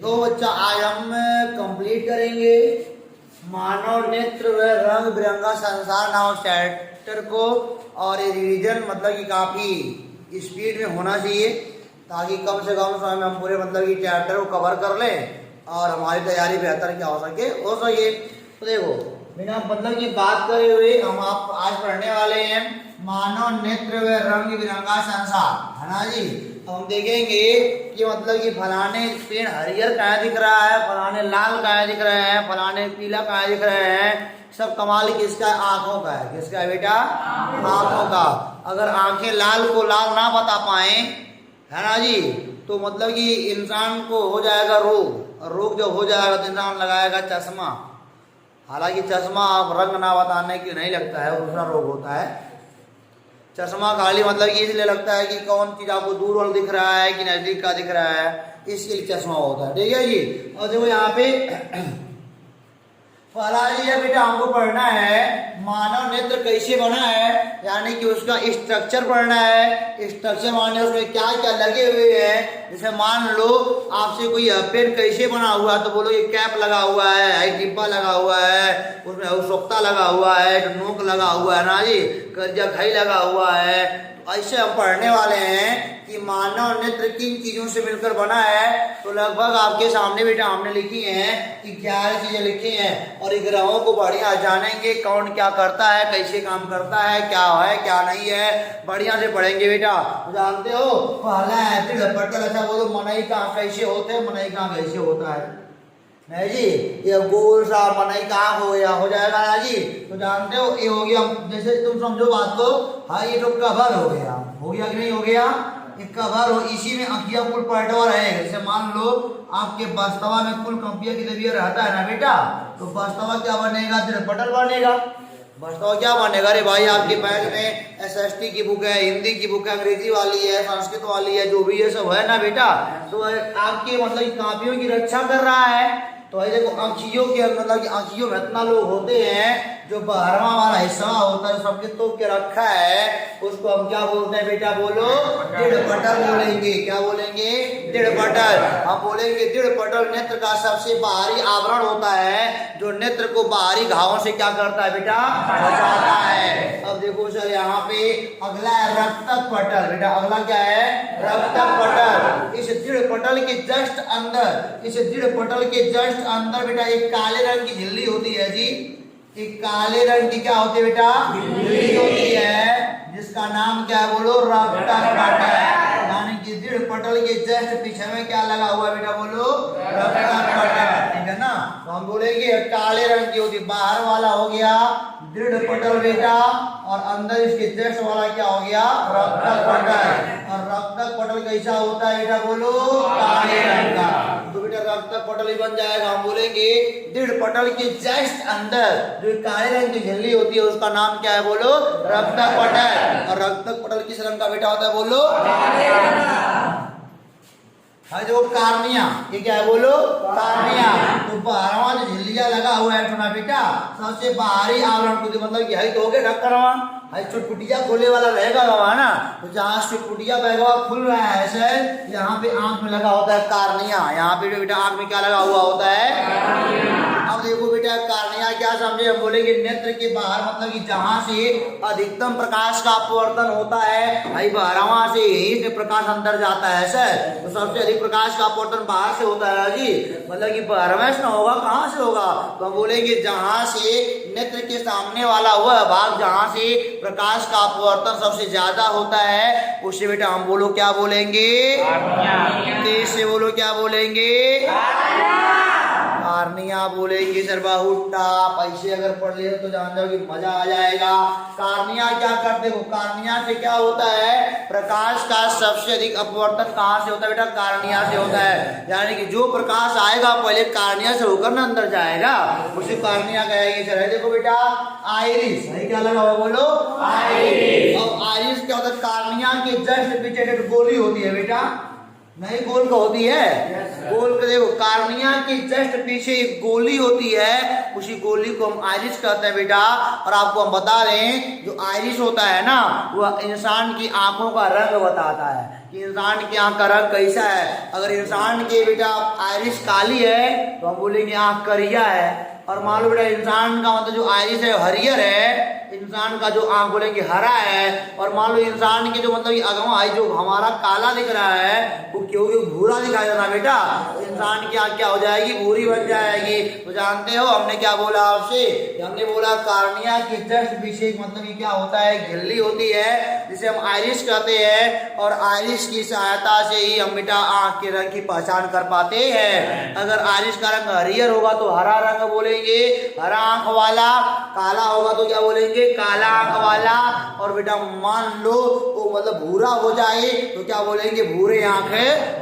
तो बच्चा आज हम कंप्लीट करेंगे मानव नेत्र व रंग बिरंगा संसार नामक चैप्टर को। और ये रिवीजन मतलब कि काफ़ी स्पीड में होना चाहिए ताकि कम से कम समय में हम पूरे मतलब कि चैप्टर को कवर कर लें और हमारी तैयारी बेहतर क्या हो सके। तो देखो बिना मतलब की बात करे हुए हम आप आज पढ़ने वाले हैं मानव नेत्र व रंग बिरंगा संसार, है ना जी। हम देखेंगे कि मतलब कि फलाने पेड़ हरियर कहाँ दिख रहा है, फलाने लाल कहाँ दिख रहे हैं, फलाने पीला कहाँ दिख रहे हैं। सब कमाल किसका है? आंखों का है। किसका है बेटा? आंखों का। अगर आंखें लाल को लाल ना बता पाए, है ना जी, तो मतलब कि इंसान को हो जाएगा रोग। और रोग जब हो जाएगा तो इंसान लगाएगा चश्मा। हालांकि चश्मा रंग ना बताने की नहीं लगता है, दूसरा रोग होता है। चश्मा खाली मतलब इसलिए लगता है कि कौन चीज आपको दूर वाला दिख रहा है कि नजदीक का दिख रहा है, इसके लिए चश्मा होता है। ठीक है जी। और देखो यहाँ पे फलाजी बेटा हमको पढ़ना है मानव नेत्र कैसे बना है, यानी कि उसका स्ट्रक्चर पढ़ना है। स्ट्रक्चर माने उसमें क्या क्या लगे हुए हैं। जैसे मान लो आपसे कोई पेन कैसे बना हुआ है तो बोलो ये कैप लगा हुआ है, डिब्बा लगा हुआ है, उसमें सोक्ता लगा हुआ है, नोक लगा हुआ है ना जी, कर्जा खाई लगा हुआ है। तो ऐसे हम पढ़ने वाले हैं कि मानव नेत्र किन चीजों से मिलकर बना है। तो लगभग आपके सामने बेटा हमने लिखी हैं 11 चीजें लिखी हैं। और ग्रहों को बढ़िया जानेंगे, कौन क्या करता है, कैसे काम करता है, क्या नहीं है, बढ़िया से पढ़ेंगे बेटा। जानते हो पहला है पटल। अच्छा बोलो मनई कहाँ कैसे होते हैं, मनई कहाँ कैसे होता है? नहीं जी, ये गोल सा मनई कहाँ हो जाएगा ना जी। तो जानते हो ये हो गया, जैसे तुम समझो बात को, हाँ ये तो कवर हो गया कि नहीं हो गया? ये कवर हो, इसी में अंकिया कुल पलटवा रहेगा। जैसे मान लो आपके बस्तवा में कुल कंपिया की तबीयत रहता है ना बेटा, तो बस्तवा क्या बनेगा? पटल बनेगा। बस्तवा क्या बनेगा? अरे भाई आपके बैग में SST की बुक है, हिंदी की बुक है, अंग्रेजी वाली है, संस्कृत वाली है, जो भी ये सब है ना बेटा, तो आपके मतलब कापियों की रक्षा कर रहा है। तो देखो आंखियों के मतलब आंखियों में इतना लोग होते हैं जो 12वां वाला हिस्सा होता है सबके तोप के रखा है, उसको हम क्या बोलते हैं बेटा? बोलो दृढ़ पटल बोलेंगे। क्या बोलेंगे? दृढ़ पटल। हम बोलेंगे दृढ़ पटल नेत्र का सबसे बाहरी आवरण होता है जो नेत्र को बाहरी घावों से क्या करता है बेटा? बचाता है। अब देखो सर यहाँ पे अगला है रक्तक पटल। बेटा अगला क्या है? रक्तक पटल। इस दृढ़ पटल के जस्ट अंदर बेटा एक काले रंग की झिल्ली होती है जी। एक काले रंग की क्या होती है बेटा? झिल्ली होती है, जिसका नाम क्या है? बोलो रक्तक पटल। यानी कि दृढ़ पटल के जस्ट पीछे में क्या लगा हुआ है बेटा? बोलो रक्तक पटल। ठीक है ना। तो हम बोलेंगे काले रंग की होती, बाहर वाला हो गया दृढ़ पटल बेटा, और अंदर इसके जस्ट वाला क्या हो गया? रक्तक पटल। और रक्तक पटल कैसा होता है बेटा? बोलो काले रंग का। तो बेटा रक्तक पटल ही बन जाएगा। हम बोलेंगे दृढ़ पटल के जस्ट अंदर जो काले रंग की झिल्ली होती है उसका नाम क्या है? बोलो रक्तक पटल। और रक्तक पटल किस रंग का बेटा होता है? बोलो हाँ जो कार्निया। ये क्या है? बोलो कार्निया। तो 12वां जो झिल्लिया लगा हुआ है ना बेटा, सबसे बाहरी आवरण को मतलब कि तो हो गया ढक्कनवा, चुटपुटिया खोले वाला रहेगा वहां ना, तो जहाँ चुटपुटिया बैगवा खुल रहा है ऐसे, यहाँ पे आंख में लगा होता है कार्निया। यहाँ पे बेटा आंख में क्या लगा हुआ होता है? अब देखो बेटा कार्निया क्या समझे? हम बोलेंगे नेत्र के बाहर मतलब कि जहाँ से अधिकतम प्रकाश का अपवर्तन होता है, भाई 12वां से यही से प्रकाश अंदर जाता है सर। तो सबसे अधिक प्रकाश का अपवर्तन बाहर से होता है जी, मतलब कि 12वें से होगा, कहाँ से होगा? तो हम बोलेंगे जहाँ से नेत्र के सामने वाला वह भाग जहाँ से प्रकाश का अपवर्तन सबसे ज्यादा होता है उसे बेटा हम बोलो क्या बोलेंगे? कैसे बोलो? क्या बोलेंगे? कार्निया बोलेंगे सर। बहुत पैसे अगर पढ़ ले तो जान जाओ कि मजा आ जाएगा। कार्निया क्या करते हो? कार्निया से क्या होता है? प्रकाश का सबसे अधिक अपवर्तन कहाँ से होता है बेटा? कार्निया से होता है। यानी कि जो प्रकाश आएगा पहले कार्निया से होकर ना अंदर जाएगा, उसे कार्निया कहेंगे सर। देखो बेटा आइरिस, सही क्या लगा हुआ? बोलो आइरिस। अब आइरिस क्या होता है? कार्निया के जस्ट पीछे गोली होती है बेटा, नहीं गोल का होती है? गोल का देखो कार्निया के जस्ट पीछे एक गोली होती है, उसी गोली को हम आइरिस कहते हैं बेटा। और आपको हम बता रहे हैं जो आइरिस होता है ना, वह इंसान की आंखों का रंग बताता है। कि इंसान की आंख का रंग कैसा है। अगर इंसान की बेटा आइरिस काली है तो हम बोलेंगे आंख करिया है। और मान लो बेटा इंसान का मतलब जो आइरिस है हरियर है, इंसान का जो आंख बोलेंगे हरा है। और मान लो इंसान के जो मतलब अगवा आई जो हमारा काला दिख रहा है वो क्योंकि भूरा दिखाई देना बेटा, तो इंसान की आंख क्या हो जाएगी, भूरी बन जाएगी। तो जानते हो हमने क्या बोला आपसे, हमने बोला कार्निया के जस्ट पीछे मतलब ये क्या होता है, झिल्ली होती है जिसे हम आइरिस कहते हैं। और आइरिस की सहायता से ही हम बेटा आंख के रंग की पहचान कर पाते हैं। अगर आइरिस का रंग हरियर होगा तो हरा रंग बोलेंगे, हरा आंख वाला। काला होगा तो क्या बोलेंगे, काला आंख वाला। और बेटा मान लो वो मतलब भूरा हो जाए तो क्या बोलेंगे, भूरे आंख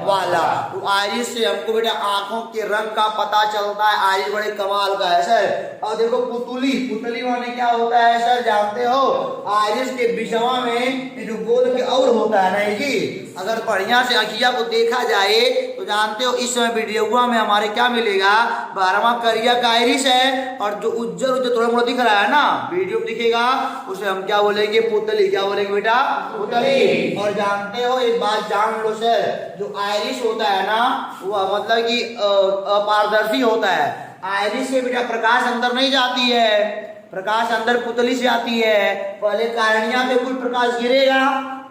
वाला। तो आइरिस से हमको बेटा आंखों के रंग का पता चलता है। आइरिस बड़े कमाल का है सर। और देखो पुतली, पुतली माने क्या होता है सर, जानते हो आइरिस के बिचवा में जो गोल के और होता है नहीं जी। अगर बढ़िया से अखिया को देखा जाए तो जानते हो इस समय वीडियो में हमारे क्या मिलेगा, 12वां करिया का आइरिस है। और जो उज्जर उज्जर थोड़ा मोड़ा दिख रहा है ना, वीडियो में दिखेगा, उसे हम क्या बोलेंगे, पुतली। क्या बोलेंगे बेटा, पुतली। और जानते हो एक बात जान लो सर, जो आइरिस होता है ना वो मतलब कि अपारदर्शी होता है। आइरिस से बेटा प्रकाश अंदर नहीं जाती है, प्रकाश अंदर पुतली से आती है। पहले कार्निया पे कुछ प्रकाश गिरेगा।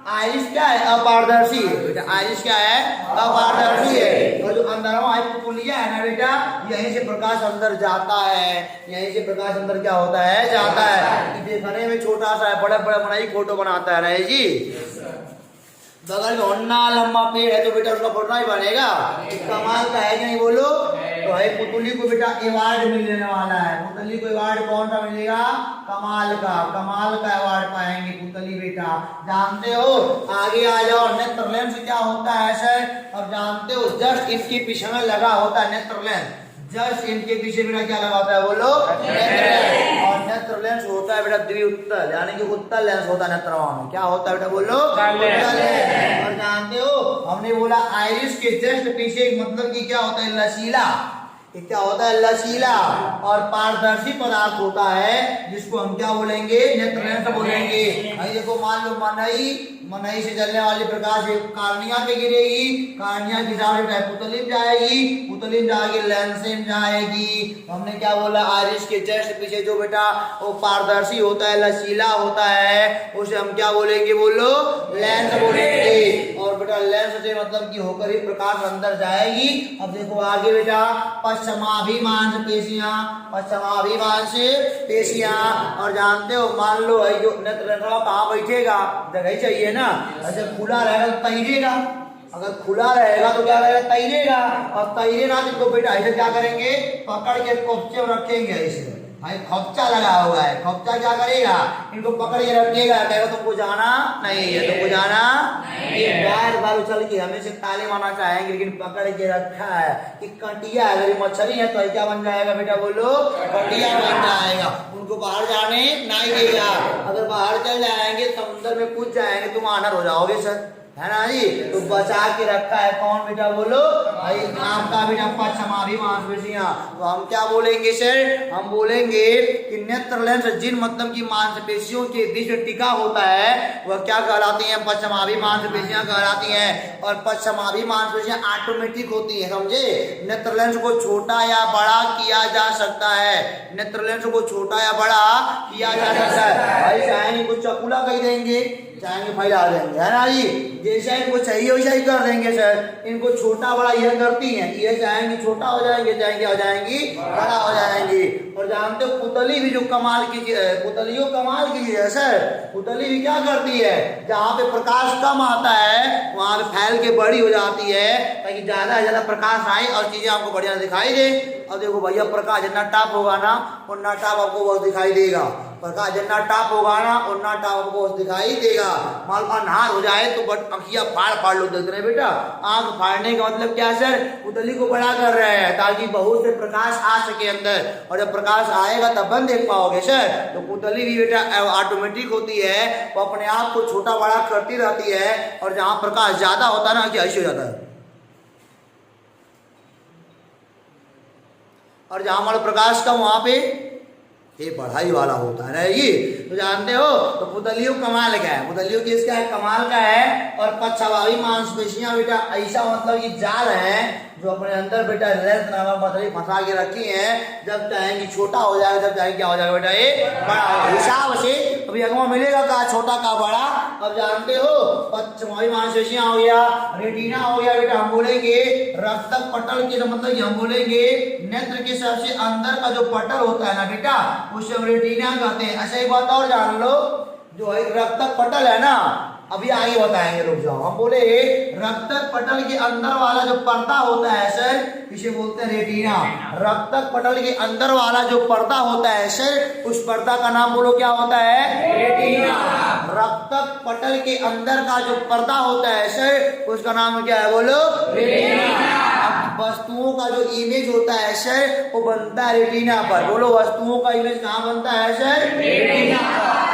आइरिस क्या है, अपारदर्शी बेटा। आइरिस क्या है, अपारदर्शी है। और जो अंदरवा पुतलिया है ना बेटा, यहीं से प्रकाश अंदर जाता है, यहीं से प्रकाश अंदर क्या होता है, जाता है। देखने में छोटा सा है, बड़े बड़े बनाई फोटो बनाता है नहीं जी। बगल में होना लंबा पेड़ है तो बेटा उसका फोटो नहीं बनेगा, कमाल का है नहीं बोलो। तो है पुतली को बेटा अवार्ड मिलने वाला है। पुतली को अवार्ड कौन सा मिलेगा, कमाल का, कमाल का अवार्ड पाएंगे पुतली बेटा। जानते हो आगे आ जाओ, नेत्र लेंस क्या होता है सर। अब जानते हो जस्ट इसके पीछे में लगा होता है नेत्र लेंस, जस्ट इनके पीछे बेटा क्या लगा होता है बोलो, नेत्र लेंस। और नेत्र लेंस होता है बेटा द्विउत्तल, यानी कि उत्तल लेंस होता है नेत्रवा में। क्या होता है बेटा बोलो, उत्तल लेंस। और जानते हो हमने बोला आइरिस के जस्ट पीछे मतलब कि क्या होता है, लचीला। ये क्या होता है, लचीला और पारदर्शी पदार्थ होता है जिसको हम क्या बोलेंगे, नेत्र लेंस बोलेंगे। भाई देखो मान लो मनई, मनई से चलने वाली प्रकाश कार्निया पे गिरेगी, कार्निया की जाए पुतली में जाएगी, पुतली में जाएगी लेंस में जाएगी। हमने क्या बोला, आइरिस के जस्ट पीछे जो बेटा वो पारदर्शी होता है, लचीला होता है, उसे हम क्या बोलेंगे बोलो, लेंस बोलेंगे। और बेटा लेंस से मतलब कि होकर ही प्रकाश अंदर जाएगी। अब देखो आगे बेटा पश्चिमाभिमांश पेशियां, पश्चिमाभिमांश पेशियां। और जानते हो मान लो जो नेत्र कहाँ बैठेगा, जगह चाहिए ना। ऐसे खुला रहेगा तो तैरेगा, अगर खुला रहेगा तो क्या करेगा, तैरेगा। और तैरेगा तो बेटा ऐसे क्या करेंगे, पकड़ के कोफ्चे में रखेंगे ऐसे। भाई खोपचा लगा हुआ है, खोपचा क्या करेगा, इनको पकड़ के रखेगा, कहेगा तुमको जाना नहीं है, तुमको जाना नहीं है। बाहर बालू चल के हमें से ताले मारना चाहेंगे, लेकिन पकड़ के रखा है कि कटिया। अगर मछली है तो क्या बन जाएगा बेटा बोलो, कटिया बन जाएगा। उनको बाहर जाने नहीं देगा। अगर बाहर चल जाएंगे समुद्र में कूद जाएंगे तुम आनर हो जाओगे सर, है ना जी। तो बचा के रखा है कौन बेटा बोलो, भाई आपका बेटा पश्चिमाभिमांश पेशियां। तो हम क्या बोलेंगे सर, हम बोलेंगे कि नेत्र लेंस जिन मतलब की मांसपेशियों के बीच में टिका होता है वह क्या कहलाती हैं, पश्चिमाभिमांश पेशियां कहलाती हैं। और पश्चिमाभिमांश पेशियां ऑटोमेटिक होती है, समझे। नेत्र लेंस को छोटा या बड़ा किया जा सकता है, नेत्र लेंस को छोटा या बड़ा किया जा सकता है। भाई चाहे कुछ चकुला कह देंगे, चाहेंगे फैला देंगे, है ना जी। जैसा इनको चाहिए वैसा ही कर देंगे सर। इनको छोटा बड़ा यह करती हैं, ये चाहेंगे छोटा हो जाएंगे, चाहेंगे हो जाएंगी बड़ा हो जाएंगी। और जानते हो पुतली भी जो कमाल की चीज है, पुतलियों कमाल की चीज है सर। पुतली भी क्या करती है, जहाँ पे प्रकाश कम आता है वहां पे फैल के बड़ी हो जाती है ताकि ज्यादा से ज्यादा प्रकाश आए और चीजें आपको बढ़िया दिखाई दे। अब देखो भैया प्रकाश जितना टाप होगा ना उतना टाप आपको बहुत दिखाई देगा, प्रकाश जितना टाप होगा ना उतना टाप आपको दिखाई देगा। मान लो अन्हार हो जाए तो बट अखियां फाड़ लो, देख रहे बेटा। आंख फाड़ने का मतलब क्या सर, पुतली को बड़ा कर रहे हैं ताकि बहुत से प्रकाश आ सके अंदर, और जब प्रकाश आएगा तब बंद देख पाओगे सर। तो पुतली भी बेटा ऑटोमेटिक होती है, वो अपने आप को छोटा बड़ा करती रहती है। और जहाँ प्रकाश ज्यादा होता है ना कि ऐसे हो जाता है, और जहाँ हमारा प्रकाश कम वहां पे ये पढ़ाई वाला होता है ये तो जानते हो। तो पुतलियों कमाल का है, पुतलियों की इसका कमाल का है। और पक्षवाही मांसपेशियां बेटा ऐसा मतलब कि जाल है जो अपने अंदर बेटा लेंथ नामक पतली फंसा के रखी है। जब चाहेंगे छोटा हो जाएगा, जब चाहेंगे क्या हो जाएगा बेटा ये बड़ा हिसाब से। अभी अगवा मिलेगा का छोटा का बड़ा। अब जानते हो पक्षवाही मांसपेशियां हो गया, रेटिना हो गया बेटा। हम बोलेंगे रक्तक पटल के मतलब कि हम बोलेंगे नेत्र के सबसे अंदर का जो पटल होता है ना बेटा उसे हम रेटिना कहते हैं। अच्छा एक बात और जान लो, जो एक रक्तक पटल है ना अभी आगे बताएंगे, रुक जाओ। हम बोले रक्तक पटल के अंदर वाला जो पर्दा होता है सर इसे बोलते हैं रेटिना। रक्तक पटल के अंदर वाला जो पर्दा होता है सर उस पर्दा का नाम बोलो क्या होता है रेटिना। रक्तक पटल के अंदर का जो पर्दा होता है सर उसका नाम क्या है बोलो रेटिना। वस्तुओं का जो इमेज होता है सर वो बनता है रेटिना पर। बोलो वस्तुओं का इमेज कहाँ बनता है सर रेटिना पर।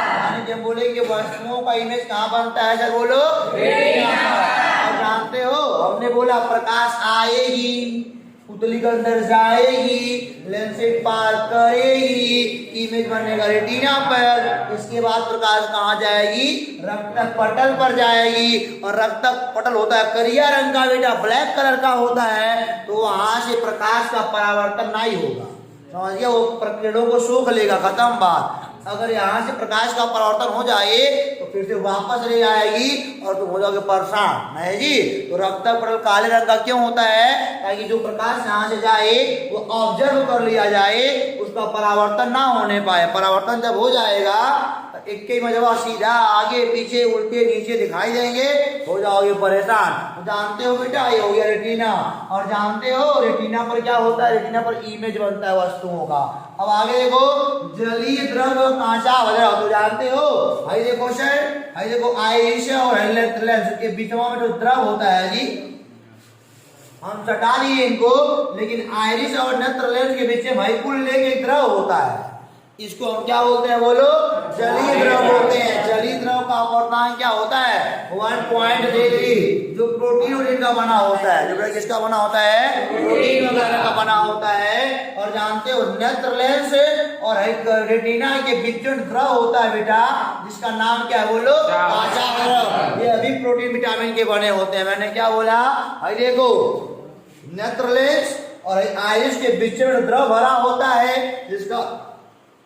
जब बोलेंगे वस्तुओं का इमेज कहाँ बनता है सर बोलो रेटिना पर। और जानते हो हमने बोला प्रकाश आएगी, पुतली के अंदर जाएगी, लेंस से पार करेगी, इमेज बनेगा रेटिना पर। इसके बाद प्रकाश कहाँ जाएगी रक्तक पटल पर जाएगी। और रक्तक पटल होता है करिया रंग का बेटा, ब्लैक कलर का होता है। तो वहां से प्रकाश का परावर्तन नहीं होगा, समझिए वो किरणों को सोख लेगा, खत्म बात। अगर यहाँ से प्रकाश का परावर्तन हो जाए तो फिर से वापस ले आएगी और तुम हो जाओगे परेशान, नहीं जी। तो रक्तक पटल काले रंग का क्यों होता है, ताकि जो प्रकाश यहाँ से जाए वो ऑब्जर्व कर लिया जाए, उसका परावर्तन ना होने पाए। परावर्तन जब हो जाएगा एक ही मजबा सीधा आगे पीछे उल्टे नीचे दिखाई देंगे, हो जाओगे परेशान। तो जानते हो बेटा ये हो गया रेटिना। और जानते हो रेटिना पर क्या होता है, रेटिना पर इमेज बनता है वस्तुओं का। अब आगे देखो जलीय द्रव कांचा वगैरह तो जानते हो। भाई देखो सर, भाई देखो आइरिस और लेंस के बीच में जो द्रव होता है जी हम चटा लिए इनको, लेकिन आइरिस और नेत्र लेंस के बीच में भाई कुल लेके द्रव होता है। इसको हम क्या बोलते हैं बोलो जलीय द्रव बोलते हैं। जलीय द्रव का अपर्णांक क्या होता है 1.33 जो प्रोटीन वोटीन का बना होता है, जो किसका बना होता है प्रोटीन वगैरह का बना होता है। और जानते हो नेत्र लेंस और रेटिना के बीच जो द्रव होता है बेटा जिसका नाम क्या है बोलो कांचा द्रव, ये अभी प्रोटीन विटामिन के बने होते हैं। मैंने क्या बोला भाई देखो नेत्र लेंस और आइरिस के बीच में द्रव भरा होता है जिसका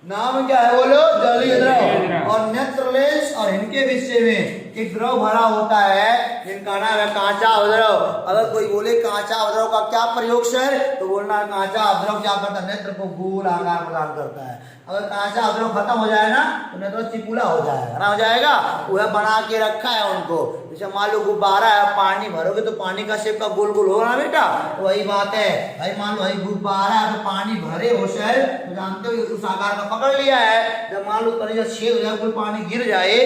नाम क्या है बोलो जलीय द्रव। और नेत्र लेंस और इनके विषय में एक द्रव भरा होता है जिनका नाम है कांचा अवद्रव। अगर कोई बोले कांचा अवद्रव का क्या प्रयोग सर, तो बोलना कांचा अवद्रव क्या करता है नेत्र को गोल आकार प्रदान करता है। अगर कांचा अवद्रव खत्म हो जाए ना तो नेत्र चिपुला हो जाएगा ना, हो जाएगा। वह बना के रखा है उनको। जैसे मान लो गुब्बारा है, पानी भरोगे तो पानी का शेप का गोल गोल होगा ना बेटा, तो वही बात है भाई। मान लो भाई गुब्बारा है तो पानी भरे हो सर तो जानते हो उस आकार का पकड़ लिया है। जब मान लो कहीं छेद हो जाए कोई पानी गिर जाए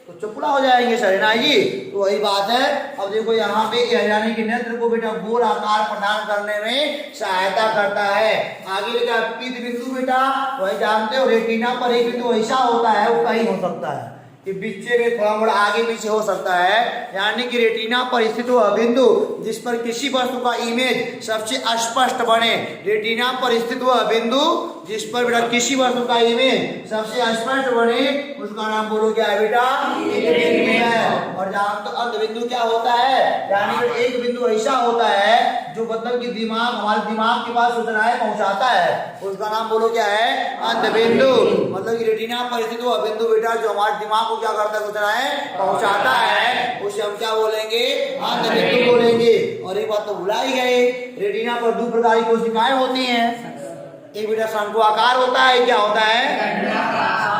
तो चुपड़ा हो जाएंगे सर ना जी, तो वही बात है। अब देखो यहाँ पे यानी कि नेत्र को बेटा गोल आकार प्रदान करने में सहायता करता है। आगे बेटा पीत बिंदु बेटा वही जानते हो रेटिना पर एक बिंदु ऐसा होता है वो कहीं हो सकता है कि बीच में थोड़ा मोड़ा आगे पीछे हो सकता है, यानी कि रेटिना पर स्थित वह बिंदु जिस पर किसी वस्तु का इमेज सबसे स्पष्ट बने। रेटिना पर स्थित वह बिंदु जिस पर बेटा किसी वस्तु का इमेज सबसे स्पष्ट बने उसका नाम बोलो क्या है बेटा एक बिंदु है। और जहाँ तो अंत बिंदु क्या होता है, यानी कि एक बिंदु ऐसा होता है जो मतलब कि दिमाग हमारे दिमाग के पास सूचनाएं पहुंचाता है, उसका नाम बोलो क्या है अंत बिंदु। मतलब कि रेटिना पर स्थित वह बिंदु बेटा जो हमारे दिमाग क्या करता है सूचनाएं पहुंचाता है, उसे हम क्या बोलेंगे अंत बिंदु बोलेंगे। और एक बात तो भुला ही गए, रेटिना पर दो प्रकार की कोशिकाएं होती हैं। एक बेटा शंकु आकार होता है, क्या होता है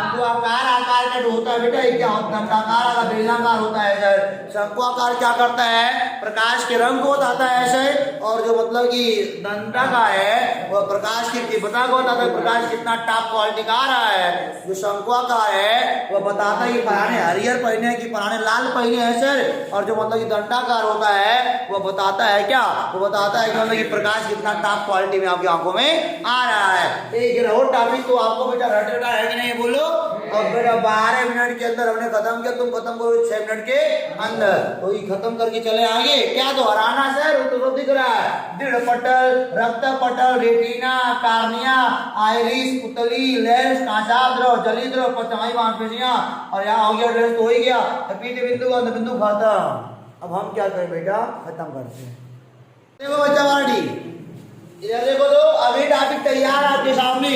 शंकु आकार का जो होता है बेटा क्या होता है दंडाकार बेलनाकार होता है सर। शंकु आकार क्या करता है प्रकाश के रंग को बताता है सर, और जो मतलब कि दंडा का है वह प्रकाश की तीव्रता को बताता है, प्रकाश कितना टॉप क्वालिटी का आ रहा है। जो शंकु आकार है वह बताता है कि पराने हरियर पहने हैं कि पराने लाल पहने हैं सर। और जो मतलब कि दंडाकार होता है वह बताता है क्या, वो बताता है कि मतलब कि प्रकाश कितना टॉप क्वालिटी में आपकी आंखों में आ रहा है। एक और टॉपिक तो आपको बेटा रटना है कि नहीं बोलो और फिर 12 मिनट के अंदर हमने खत्म किया, तुम खत्म करो 6 मिनट के अंदर। तो ये खत्म करके चले आगे। क्या दोहराना सर? वो तो दिख रहा है, दृढ़ पटल, रक्त पटल, रेटिना, कार्निया, आइरिस, पुतली, लेंस, कांचाभ द्रव, जली द्रव, पचमाही मांसपेशियां, और यहाँ हो गया लेंस तो हो ही गया, पीठ बिंदु का बिंदु खत्म। अब हम क्या करें बेटा? खत्म करते हैं। देखो बच्चा वार्डी, इधर देखो तो अभी टॉपिक तैयार आपके सामने।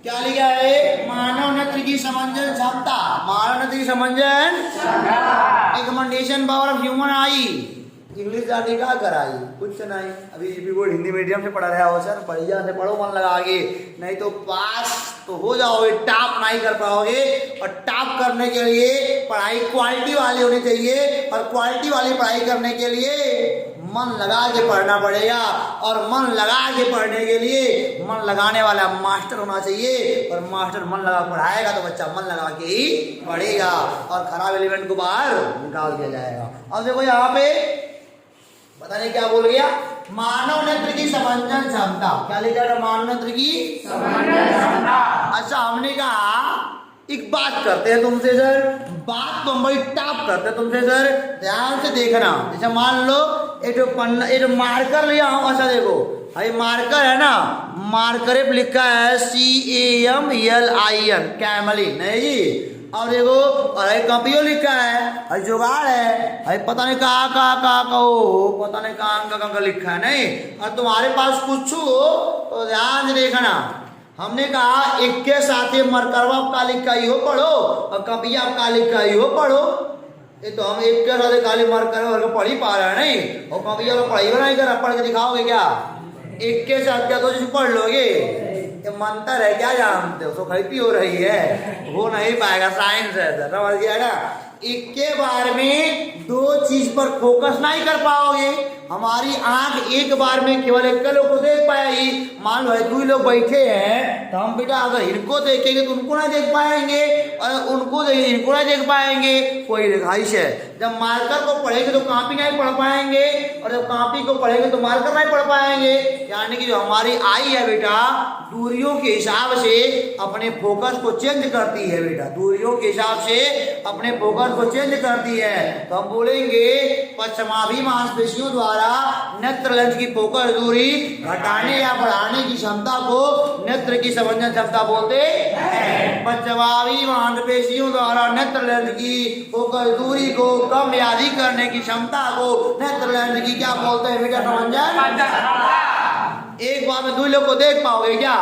क्या लिखा है? मानव नेत्र की समंजन क्षमता, मानव नेत्र की समंजन expectation power of human eye. English जाने का कराई कुछ नहीं, अभी जीपी बोर्ड हिंदी मीडियम से पढ़ा रहा हो सर, बढ़िया से पढ़ो, मन लगा के, नहीं तो पास तो हो जाओगे, टॉप नहीं कर पाओगे। और टॉप करने के लिए पढ़ाई क्वालिटी वाली होनी चाहिए, और क्वालिटी वाली पढ़ाई करने के लिए मन लगा के पढ़ना पड़ेगा। और मन लगा के पढ़ने के लिए मन लगाने वाला मास्टर होना चाहिए, और मास्टर मन लगा पढ़ाएगा तो बच्चा मन लगा के ही पढ़ेगा, और खराब एलिमेंट को बाहर निकाल दिया जाएगा। अब देखो यहाँ पे पता नहीं क्या बोल गया, मानव नेत्र की समंजन क्षमता। क्या लिखा है? मानव नेत्र की समंजन क्षमता। अच्छा, हमने कहा एक बात करते हैं तुमसे सर, बात तो हम बड़ी टॉप करते हैं तुमसे सर, ध्यान से देखना। जैसे मान लो एक पन्ना, एक मार्कर लिया हूं। अच्छा देखो, ये मार्कर है ना, मार्कर पे लिखा है CAMLIN, कैमलिन, नहीं जी। और देखो, अरे कॉपियो लिखा है, अरे जुगाड़ है, अरे पता नहीं कहाँ कहो, पता नहीं कहाँ लिखा है, नहीं। और तुम्हारे पास कुछ हो तो ध्यान से देखना। हमने कहा एक के साथ मरकरवा का लिखा ही हो पढ़ो, और कपिया का लिखा ही हो पढ़ो। ये तो हम एक के साथ खाली मरकरवा पढ़ ही पा रहे हैं, नहीं। और कपिया को पढ़ाई नहीं कर, पढ़ के दिखाओगे क्या? एक के साथ क्या दो चीज पढ़ लोगे? ये मंत्र है क्या जानते हो? सोखती हो रही है, हो नहीं पाएगा, साइंस है, समझ गया ना। एक के बार में दो चीज पर फोकस नहीं कर पाओगे। हमारी आंख एक बार में केवल एक लोग को देख पाएगी। मान लो 2 लोग बैठे हैं, तो हम बेटा अगर इनको देखेंगे तो उनको नहीं देख पाएंगे, और उनको देखेंगे इनको नहीं देख पाएंगे। कोई रिहाइश है, जब मार्कर को पढ़ेंगे तो कॉपी नहीं पढ़ पाएंगे, और जब कॉपी को पढ़ेंगे तो मार्कर नहीं पढ़ पाएंगे। यानी कि जो हमारी आई है बेटा, दूरियों के हिसाब से अपने फोकस को चेंज करती है बेटा, दूरियों के हिसाब से अपने फोकस को चेंज करती है। तो हम बोलेंगे पश्चमाभी मांसपेशियों द्वारा नेत्र लेंस की फोकस दूरी घटाने या बढ़ाने की क्षमता को नेत्र की समंजन क्षमता बोलते हैं। पश्चमाभी मांसपेशियों द्वारा नेत्र लेंस की फोकस दूरी को कम या अधिक करने की क्षमता को नेत्र लेंस की क्या बोलते हैं बेटा? समंजन। एक बार में 2 लोग को देख पाओगे क्या?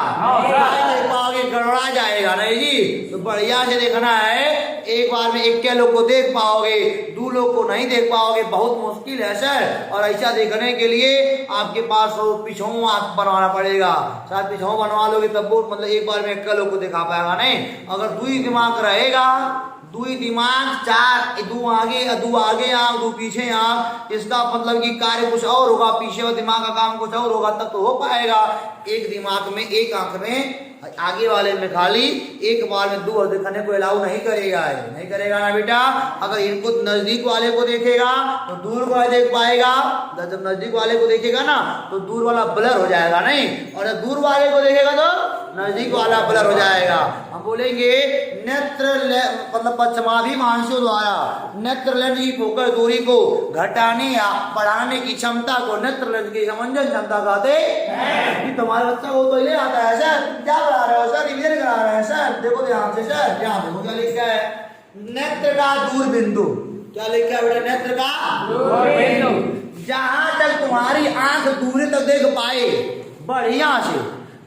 नहीं देख पाओगे, गड़बड़ा जाएगा, नहीं जी। तो बढ़िया से देखना है, एक बार में 1 लोग को देख पाओगे, 2 लोग को नहीं देख पाओगे, बहुत मुश्किल है सर। और ऐसा देखने के लिए आपके पास पिछों आंख बनवाना पड़ेगा। शायद पिछों बनवा लोगे तब वो मतलब एक बार में 1 लोग को दिखा पाएगा, नहीं। अगर 2 दिमाग रहेगा, 2 दिमाग, 4 2 आगे 2 आगे आंख 2 पीछे आंख, इसका मतलब कि कार्य कुछ और होगा, पीछे वाले दिमाग का काम कुछ और होगा, तब तो हो पाएगा। एक दिमाग में, एक आंख में, आगे वाले में खाली एक बार में 2 दिखाने को अलाउ नहीं करेगा, नहीं करेगा ना बेटा। अगर इनको नजदीक वाले को देखेगा तो दूर वाला देख पाएगा, जब नजदीक वाले को देखेगा ना तो दूर वाला ब्लर हो जाएगा, नहीं। और जब दूर वाले को देखेगा तो नजदीक वाला ब्लर हो जाएगा। हम बोलेंगे नेत्र मतलब पश्चमाभी मांसों द्वारा नेत्र लेंस की फोकस दूरी को घटाने या बढ़ाने की क्षमता को नेत्र लेंस की समंजन क्षमता कहते हैं। तुम्हारे बच्चा को पहले आता है सर, क्या करा रहे हो सर? रिवीजन करा रहे हैं सर। देखो ध्यान से सर, यहाँ देखो क्या लिखा है, नेत्र का दूर बिंदु। क्या लिखा है बेटा? नेत्र का दूर बिंदु, जहां तक तुम्हारी आंख दूरी तक देख पाए बढ़िया से,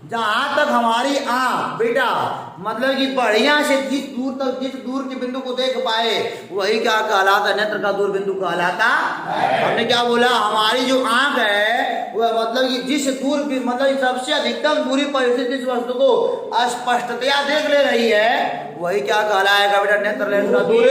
जहां तक हमारी आंख बेटा मतलब कि बढ़िया से जिस दूर तक, जिस दूर के बिंदु को देख पाए वही क्या कहलाता? नेत्र का दूर बिंदु कहलाता। हमने क्या बोला? हमारी जो आंख है वह मतलब कि जिस दूर मतलब सबसे अधिकतम दूरी पर स्थित जिस वस्तु को स्पष्टतया देख ले रही है वही क्या कहलाएगा बेटा? नेत्र लेंस का दूर।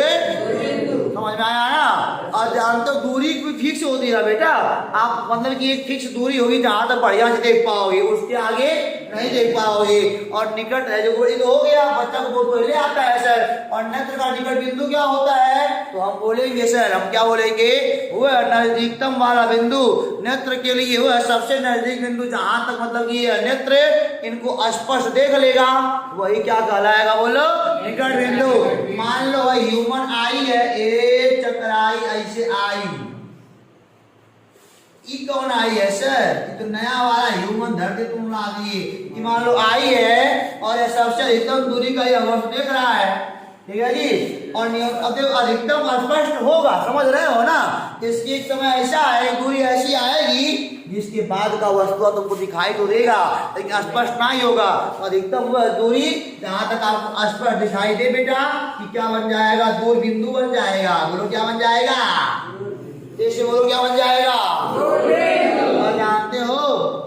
समझ में आया ना? और जानते हो दूरी कोई फिक्स होती है बेटा, आप मतलब कि एक फिक्स दूरी होगी जहां तक बढ़िया से देख पाओगे, उसके आगे नहीं देख पाओगे। और निकट है जो हो गया, बच्चा को बहुत पहले आता है सर। और नेत्र का निकट बिंदु क्या होता है, तो हम बोलेंगे सर, हम क्या बोलेंगे, वह नजदीकतम वाला बिंदु नेत्र के लिए वह सबसे नजदीक बिंदु जहां तक मतलब कि नेत्र इनको स्पष्ट देख लेगा, वही क्या कहलाएगा, बोलो निकट बिंदु। मान लो भाई ह्यूमन आई है, एक चक्राई ऐसे आई, ये कौन आई है सर, तो नया वाला ह्यूमन धरती तुम ला दिए, मान लो आई है और ये सबसे अधिकतम दूरी का यह वस्तु देख रहा है, ठीक है जी। और अब देखो अधिकतम स्पष्ट होगा, समझ रहे हो ना, इसकी एक समय ऐसा है, दूरी ऐसी आएगी जिसके बाद का वस्तु तुमको दिखाई तो देगा लेकिन स्पष्ट नहीं होगा। तो अधिकतम वह दूरी जहां तक आपको स्पष्ट दिखाई दे बेटा कि क्या बन जाएगा, दूर बिंदु बन जाएगा। बोलो क्या बन जाएगा, जैसे बोलो क्या बन जाएगा, और जानते हो।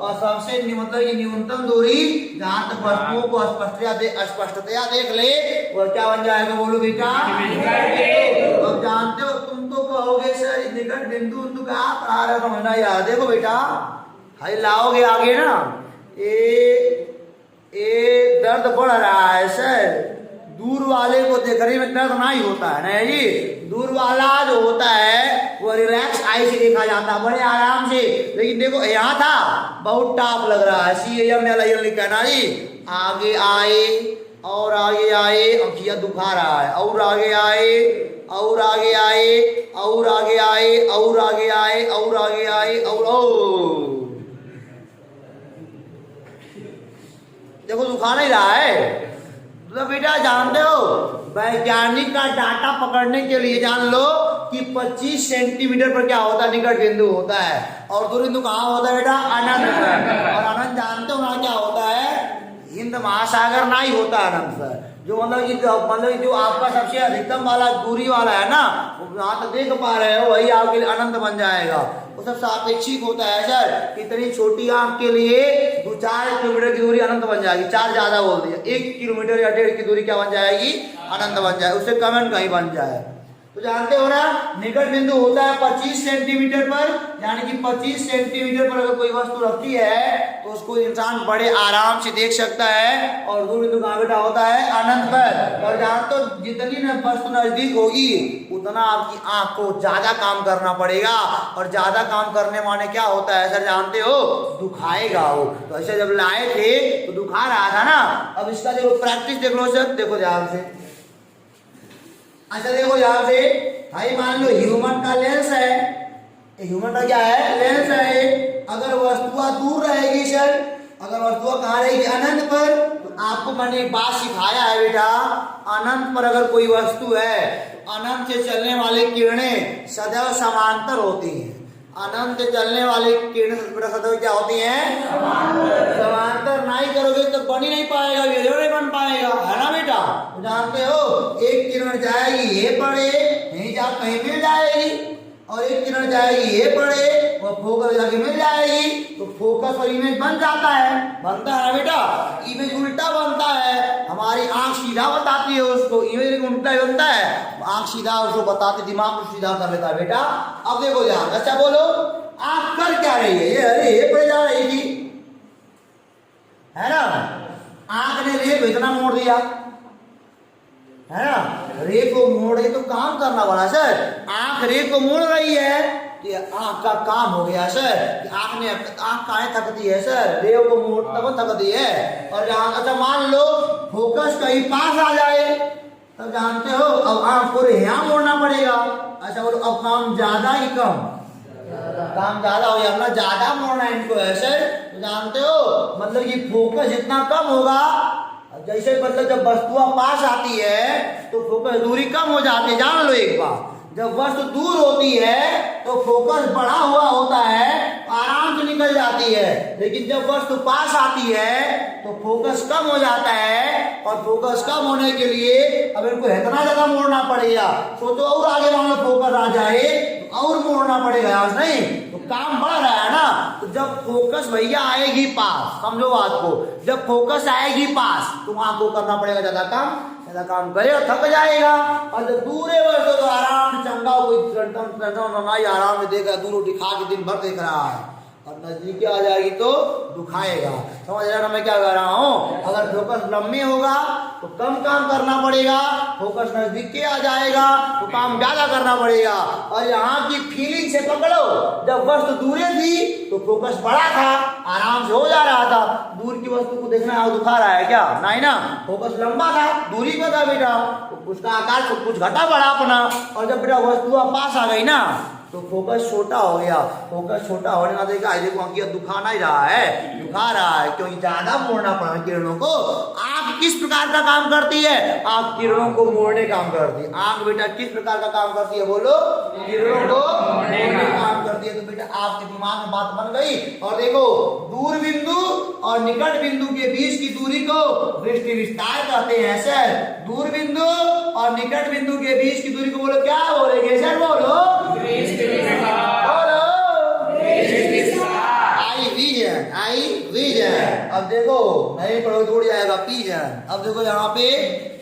और सबसे मतलब ये न्यूनतम दूरी जहां तक वस्तुओं को स्पष्टतया देख ले वह क्या बन जाएगा, बोलो बेटा। अब जानते हो, तुम तो कहोगे सर निकट बिंदु बिंदु कहाँ पर आ रहा है, समझना यार। देखो बेटा भाई लाओगे आगे ना, ए दर्द बढ़ रहा है सर, दूर वाले को देखने में दर्द नहीं होता है, नहीं जी, दूर वाला जो होता है वो रिलैक्स आई से देखा जाता है, बड़े आराम से। लेकिन देखो यहाँ था बहुत टाप लग रहा है, CAMLIL लिखा ना जी, आगे आए और आगे आए, अंकिया दुखा रहा है, और आगे आए और आगे आए और आगे आए और आगे आए और आगे आए और देखो दुखा नहीं रहा है। तो बेटा जानते हो वैज्ञानिक का डाटा पकड़ने के लिए जान लो कि 25 सेंटीमीटर पर क्या होता है, निकट बिंदु होता है। और दूर बिंदु कहाँ होता है बेटा, अनंत पर। और अनंत जानते हो ना क्या होता है, हिंद महासागर नहीं होता अनंत सर, जो मतलब जो आपका सबसे अधिकतम वाला दूरी वाला है ना, जहाँ तक देख पा रहे हो वही आपके लिए अनंत बन जाएगा। वो सब सापेक्षिक होता है सर, इतनी छोटी आंख के लिए 2-4 किलोमीटर की दूरी अनंत बन जाएगी, 4 ज्यादा बोल दिया, 1 किलोमीटर या 1.5 की दूरी क्या बन जाएगी, अनंत बन जाए, उससे कमेंट कहीं बन जाए। तो जानते हो ना निकट बिंदु होता है 25 सेंटीमीटर पर, यानी कि 25 सेंटीमीटर पर अगर कोई वस्तु रखी है तो उसको इंसान बड़े आराम से देख सकता है। और दूर बिंदु कहाँ बेटा होता है, अनंत पर। और जानते हो जितनी वस्तु नजदीक होगी उतना आपकी आंख को ज्यादा काम करना पड़ेगा, और ज्यादा काम करने माने क्या होता है सर जानते हो, दुखाएगा वो। तो ऐसे जब लाए थे तो दुखा रहा था ना, अब इसका देखो प्रैक्टिस देख लो सर, देखो ध्यान से। अच्छा देखो यहाँ से भाई मान लो ह्यूमन का लेंस है, ह्यूमन का क्या है, लेंस है। अगर वस्तुआ दूर रहेगी सर, अगर वस्तुआ कहाँ रहेगी, अनंत पर, तो आपको मैंने एक बात सिखाया है बेटा, अनंत पर अगर कोई वस्तु है, अनंत से चलने वाली किरणें सदैव समांतर होती हैं। अनंत से चलने वाली किरणें सदैव क्या होती हैं, समांतर नहीं करोगे तो बन ही नहीं पाएगा, वीडियो नहीं बन पाएगा, है ना बेटा। तो जानते हो एक किरण जाएगी ये पड़े, नहीं जा कहीं मिल जाएगी, और एक किरण जाएगी ये पड़े, और फोकस जाके मिल जाएगी। तो फोकस और इमेज बन जाता है, बनता है ना बेटा, इमेज उल्टा बनता है, हमारी आंख सीधा बताती है उसको, इमेज उल्टा बनता है, आंख सीधा उसको बताती, दिमाग को सीधा कर लेता है बेटा। अब देखो ध्यान, अच्छा बोलो आंख कर क्या रही है, ये अरे ये पड़ जा रही थी, है ना, आंख ने रे को इतना मोड़ दिया, है ना, रे को मोड़ रही तो काम करना पड़ा सर, आंख रे को मोड़ रही है, ये आंख का काम हो गया सर। आंख काहे थकती है सर, रे को मोड़ तब थकती है। और जहां अच्छा मान लो फोकस कहीं पास आ जाए, तब जानते हो अब आंख को यहाँ मोड़ना पड़ेगा। अच्छा बोलो अब काम ज्यादा ही कम, काम ज्यादा हो गया, अपना ज्यादा मोड़ना इनको है सर। तो जानते हो मतलब ये फोकस जितना कम होगा, जैसे मतलब जब वस्तुआ पास आती है तो फोकस दूरी कम हो जाती है, जान लो एक बार। जब वस्तु दूर होती है तो फोकस बढ़ा हुआ होता है, आराम से निकल जाती है, लेकिन जब वस्तु पास आती है तो फोकस कम हो जाता है। और फोकस कम होने के लिए अब इनको इतना ज्यादा मोड़ना पड़ेगा, सोचो और आगे मान लो फोकस आ जाए तो और मोड़ना पड़ेगा यार, नहीं तो काम बढ़ रहा है ना। तो जब फोकस भैया आएगी पास, समझो बात को, जब फोकस आएगी पास तो वहां को करना पड़ेगा ज्यादा काम करेगा, थक जाएगा। और जब दूर है वस्तु तो आराम से चंगा कोई आराम से देख रहा, दूर रोटी खा के दिन भर देख रहा है, और नजदीक आ जाएगी तो दुखाएगा। समझ रहे ना मैं क्या कर रहा हूँ? अगर फोकस लंबी होगा तो कम काम करना पड़ेगा, फोकस नजदीक के आ जाएगा तो काम ज्यादा करना पड़ेगा। और यहाँ की फीलिंग से पकड़ो, जब वस्तु दूरी थी तो फोकस बड़ा था, आराम से हो जा रहा था। दूर की वस्तु को देखना दुखा रहा है क्या? नहीं ना, फोकस लंबा था, दूरी पर था बेटा, तो उसका आकार कुछ घटा बढ़ा अपना। और जब बेटा वस्तु पास आ गई ना तो फोकस छोटा हो गया। फोकस छोटा होने ना देखा देखो अंकित दुखा नहीं रहा है, दुखा रहा है क्योंकि ज्यादा मोड़ना पड़ा किरणों को। आंख किस प्रकार का काम करती है? आंख किरणों को मोड़ने काम करती है। आंख बेटा किस प्रकार का काम करती है? बोलो, किरणों को मोड़ने काम करती है। तो बेटा आपके दिमाग में बात बन गई। और देखो, दूर बिंदु और निकट बिंदु के बीच की दूरी को दृष्टि विस्तार कहते हैं सर। दूर बिंदु और निकट बिंदु के बीच की दूरी को बोलो, क्या बोलेंगे सर? बोलो, आई विजन। अब देखो नहीं पढ़ो तो उड़ जाएगा पीजन। अब देखो यहाँ पे,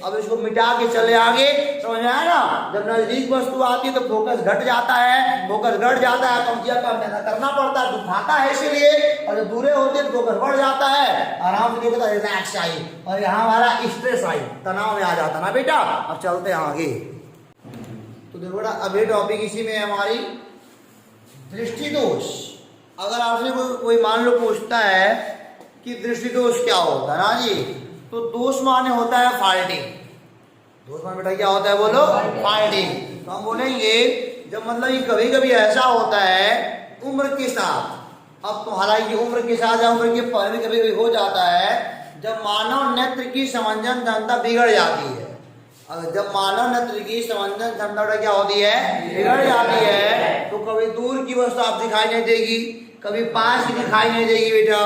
अब इसको मिटा के चले आगे, समझ में आया ना? जब नजदीक वस्तु आती है तो फोकस घट जाता है, फोकस घट जाता है तो कम मेहनत करना पड़ता है, दुखाता है इसीलिए। और जब दूरे होते हैं तो फोकस बढ़ जाता है, आराम से देखो रिलैक्स आई, और यहाँ हमारा स्ट्रेस आई, तनाव में आ जाता ना बेटा। अब चलते हैं आगे। तो देखो बेटा अभी टॉपिक इसी में हमारी दृष्टि दोष। अगर आपसे कोई मान लो पूछता है कि दृष्टि दोष क्या होता है ना जी, तो दोष माने होता है फाल्टिंग। दोष माने बेटा क्या होता है? बोलो, फाल्टिंग। तो हम बोलेंगे जब मतलब कभी कभी ऐसा होता है उम्र के साथ, अब तो हालांकि उम्र के साथ या उम्र के पहले कभी कभी हो जाता है, जब मानव नेत्र की समंजन क्षमता बिगड़ जाती है। जब मानव नेत्र की समंजन क्षमता क्या होती है? बिगड़ जाती है, तो कभी दूर की वस्तु आप दिखाई नहीं देगी, कभी पास की दिखाई नहीं देगी बेटा।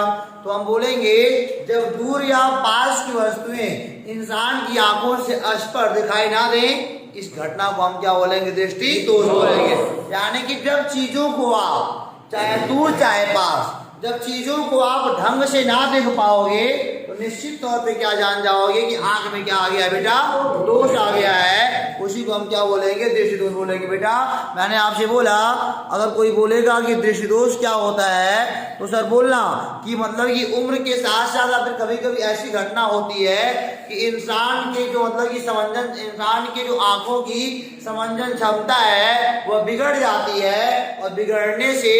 तो हम बोलेंगे जब दूर या पास की वस्तुएं इंसान की आंखों से स्पष्ट दिखाई ना दें, इस घटना को हम क्या बोलेंगे? दृष्टि दोष बोलेंगे। यानी कि जब चीजों को आप चाहे दूर चाहे पास, जब चीजों को आप ढंग से ना देख पाओगे तो निश्चित तौर पे क्या जान जाओगे कि आंख में क्या आ गया बेटा? दोष आ गया है। उसी को हम क्या बोलेंगे? दृष्टि दोष बोलेंगे बेटा। मैंने आपसे बोला अगर कोई बोलेगा कि दृष्टि दोष क्या होता है तो सर बोलना कि मतलब कि उम्र के साथ साथ फिर कभी कभी ऐसी घटना होती है कि इंसान के जो मतलब कि समंजन, इंसान के जो आंखों की समंजन क्षमता है वह बिगड़ जाती है, और बिगड़ने से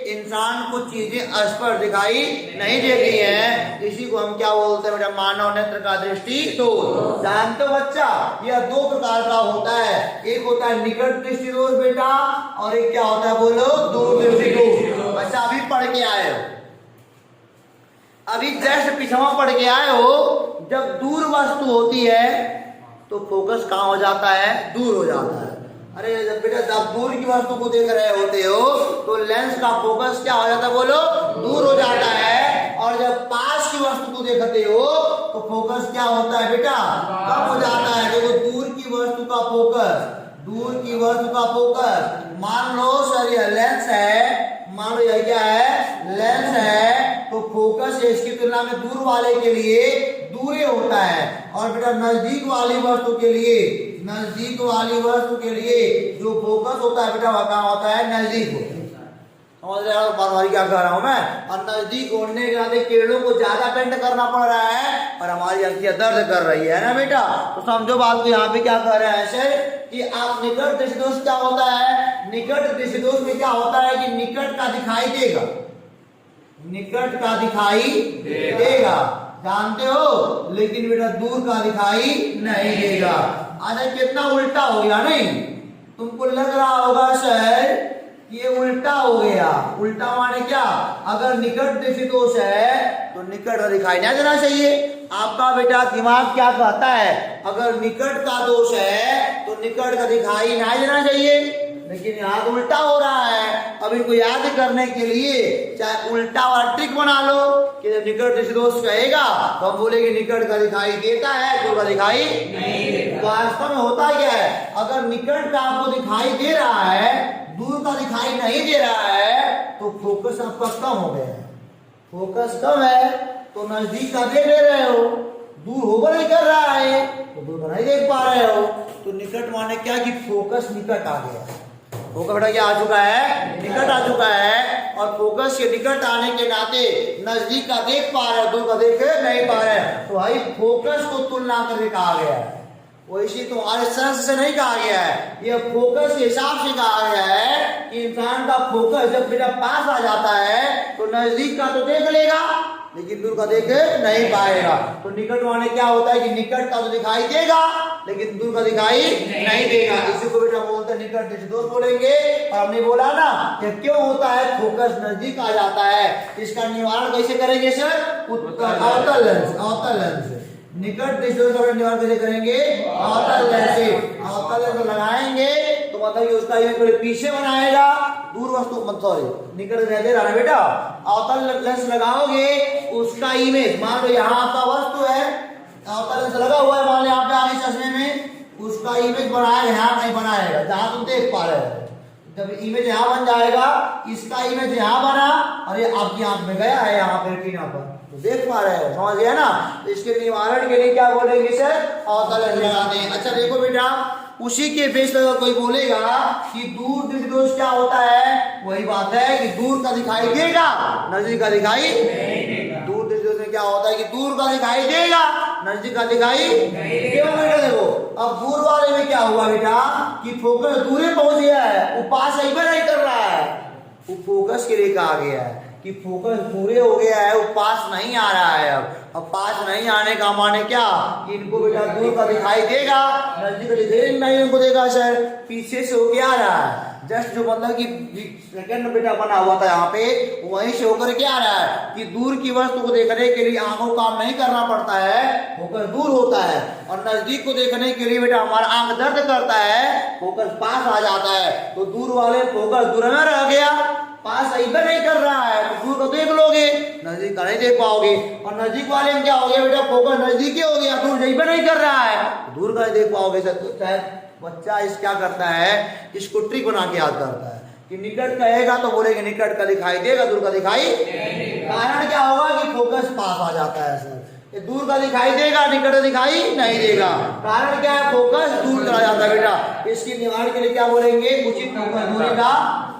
इंसान को चीजें स्पष्ट दिखाई नहीं देती हैं। इसी को हम क्या बोलते हैं बेटा? मानव नेत्र का दृष्टि दोष। जानते हो बच्चा, यह दो प्रकार का होता है, एक होता है निकट दृष्टि दोष बेटा, और एक क्या होता है? बोलो, दूर दृष्टि दोष। बच्चा अभी पढ़ के आए हो, अभी जस्ट पिछवा पढ़ के आए हो, जब दूर वस्तु होती है तो फोकस कहाँ हो जाता है? दूर हो जाता है। अरे जब बेटा जब दूर की वस्तु को देख रहे होते हो तो लेंस का फोकस क्या हो जाता है? बोलो, दूर हो जाता है। और जब पास की वस्तु को देखते हो तो फोकस क्या होता है बेटा? कम हो जाता है। देखो दूर की वस्तु का फोकस, दूर की वस्तु का फोकस, मान लो सर यह लेंस है, मान लो यह क्या है? लेंस है, तो फोकस इसकी तुलना में दूर वाले के लिए दूरे होता है, और बेटा नजदीक वाली वस्तु के लिए, नजदीक वाली वस्तु के लिए जो फोकस होता है बेटा वह कहाँ होता है? नजदीक होता है। समझ रहे हो बार बार क्या कह रहा हूं मैं? और नजदीक होने के नाते किरणों को ज्यादा बेंड करना पड़ रहा है और हमारी आंखें दर्द कर रही है ना बेटा। तो समझो बात को, यहाँ पे क्या कह रहे हैं सर कि आप निकट दृष्टि दोष क्या होता है? निकट दृष्टि दोष में क्या होता है कि निकट का दिखाई देगा, निकट का दिखाई देगा, जानते हो, लेकिन बेटा दूर का दिखाई नहीं देगा। अरे कितना उल्टा हो गया नहीं? तुमको लग रहा होगा सर ये उल्टा हो गया। उल्टा माने क्या? अगर निकट दृष्टि दोष है तो निकट दिखाई नहीं देना चाहिए। आपका बेटा दिमाग क्या कहता है? अगर निकट का दोष है तो निकट का दिखाई नहीं देना चाहिए, लेकिन यहाँ तो उल्टा हो रहा है। अब इनको याद करने के लिए चाहे उल्टा वाला ट्रिक बना लो कि जब निकट दृष्टि दोष कहेगा तो हम बोलेंगे निकट का दिखाई देता है, दूर का दिखाई नहीं देता। वास्तव में होता क्या है? अगर निकट का आपको दिखाई दे रहा है, दूर का दिखाई नहीं दे रहा है, तो फोकस आपका कम हो गया है। फोकस कम है तो नजदीक का देख ले रहे हो, दूर होगा नहीं कर रहा है तो दूर का नहीं देख पा रहे हो। तो निकट माने क्या कि फोकस निकट आ गया, फोकस बेटा क्या आ चुका है? निकट आ चुका है। और फोकस के निकट आने के नाते नजदीक का देख पा रहे हो, दूर का देख नहीं पा रहे हैं। तो भाई फोकस को तुलना करके कहा गया है, वैसे तुम्हारे सेंस से नहीं कहा गया है, ये फोकस के हिसाब से कहा गया है कि इंसान का फोकस जब मेरा पास आ जाता है तो नजदीक का तो देख लेगा लेकिन दूर का देख नहीं पाएगा। तो निकट वाले क्या होता है कि निकट का तो दिखाई देगा लेकिन दूर का दिखाई नहीं देगा। इसी को बेटा बोलते हैं निकट दृष्टि दोष बोलेंगे। और हमने बोला ना ये क्यों होता है, फोकस नजदीक आ जाता है, इसका निवारण कैसे करेंगे सर, अवतल लेंस निकट दृष्टि दोष का निवारण कैसे करेंगे, अवतल लेंस लगाएंगे तो मतलब कि उसका ये पीछे बनाएगा, दूर वस्तु सॉरी निकट रह दे रहा बेटा, अवतल लेंस लगाओगे उसका इमेज, मान लो यहाँ आपका वस्तु है, अवतल लेंस लगा हुआ है, मान लो यहाँ पे आगे चश्मे में, उसका इमेज बनाएगा, यहाँ नहीं बनाएगा जहाँ तुम देख पा रहे हो। जब इमेज यहाँ बन जाएगा, इसका इमेज यहाँ बना और ये आपकी आंख में गया है यहाँ पे रेटिना पर, तो देख पा रहे हो, समझ गया ना। तो इसके निवारण के लिए क्या बोलेंगे सर, अवतल लेंस लगा दें। अच्छा देखो बेटा, उसी के बेस पर कोई बोलेगा कि दूर दृष्टि दोष क्या होता है, वही बात है कि दूर का दिखाई देगा नजदीक का दिखाई, दूर दृष्टि दोष में क्या होता है कि दूर का दिखाई देगा नजदीक का दिखाई क्यों बेटा। देखो अब दूर वाले में क्या हुआ बेटा कि फोकस दूर पहुंच गया है, वो पास सही नहीं कर रहा है, वो फोकस के लिए कहा गया है कि फोकस पूरे हो गया है, वो पास नहीं आ रहा है। अब पास नहीं आने का माने क्या कि इनको बेटा दूर का दिखाई देगा नजदीक का दिखाई नहीं इनको देगा सर, पीछे से होके आ रहा है, जस्ट जो मतलब कि सेकंड बेटा बना हुआ था यहाँ पे वहीं से होकर के आ रहा है कि दूर की वस्तु को देखने के लिए आंखों काम नहीं करना पड़ता है, फोकस दूर होता है, और नजदीक को देखने के लिए बेटा हमारा आंख दर्द करता है, फोकस पास आ जाता है। तो दूर वाले फोकस दूर में रह गया, पास सही पे नहीं कर रहा है, तो दूर को देख लोगे नजदीक का नहीं देख पाओगे। और नजदीक वाले में क्या हो गया बेटा, फोकस नजदीक ही हो गया, दूर सही पे नहीं कर रहा है, तो दूर का नहीं देख पाओगे सर। तो बच्चा इस क्या करता है, इसको ट्रिक बना के याद करता है कि निकट कहेगा तो बोलेंगे निकट का दिखाई देगा दूर का दिखाई, कारण क्या होगा कि फोकस पास आ जाता है सर, ये दूर का दिखाई देगा निकट का दिखाई नहीं देगा, कारण क्या है फोकस दूर चला जाता है बेटा। इसके निवारण के लिए क्या बोलेंगे, उचित फोकस दूरी का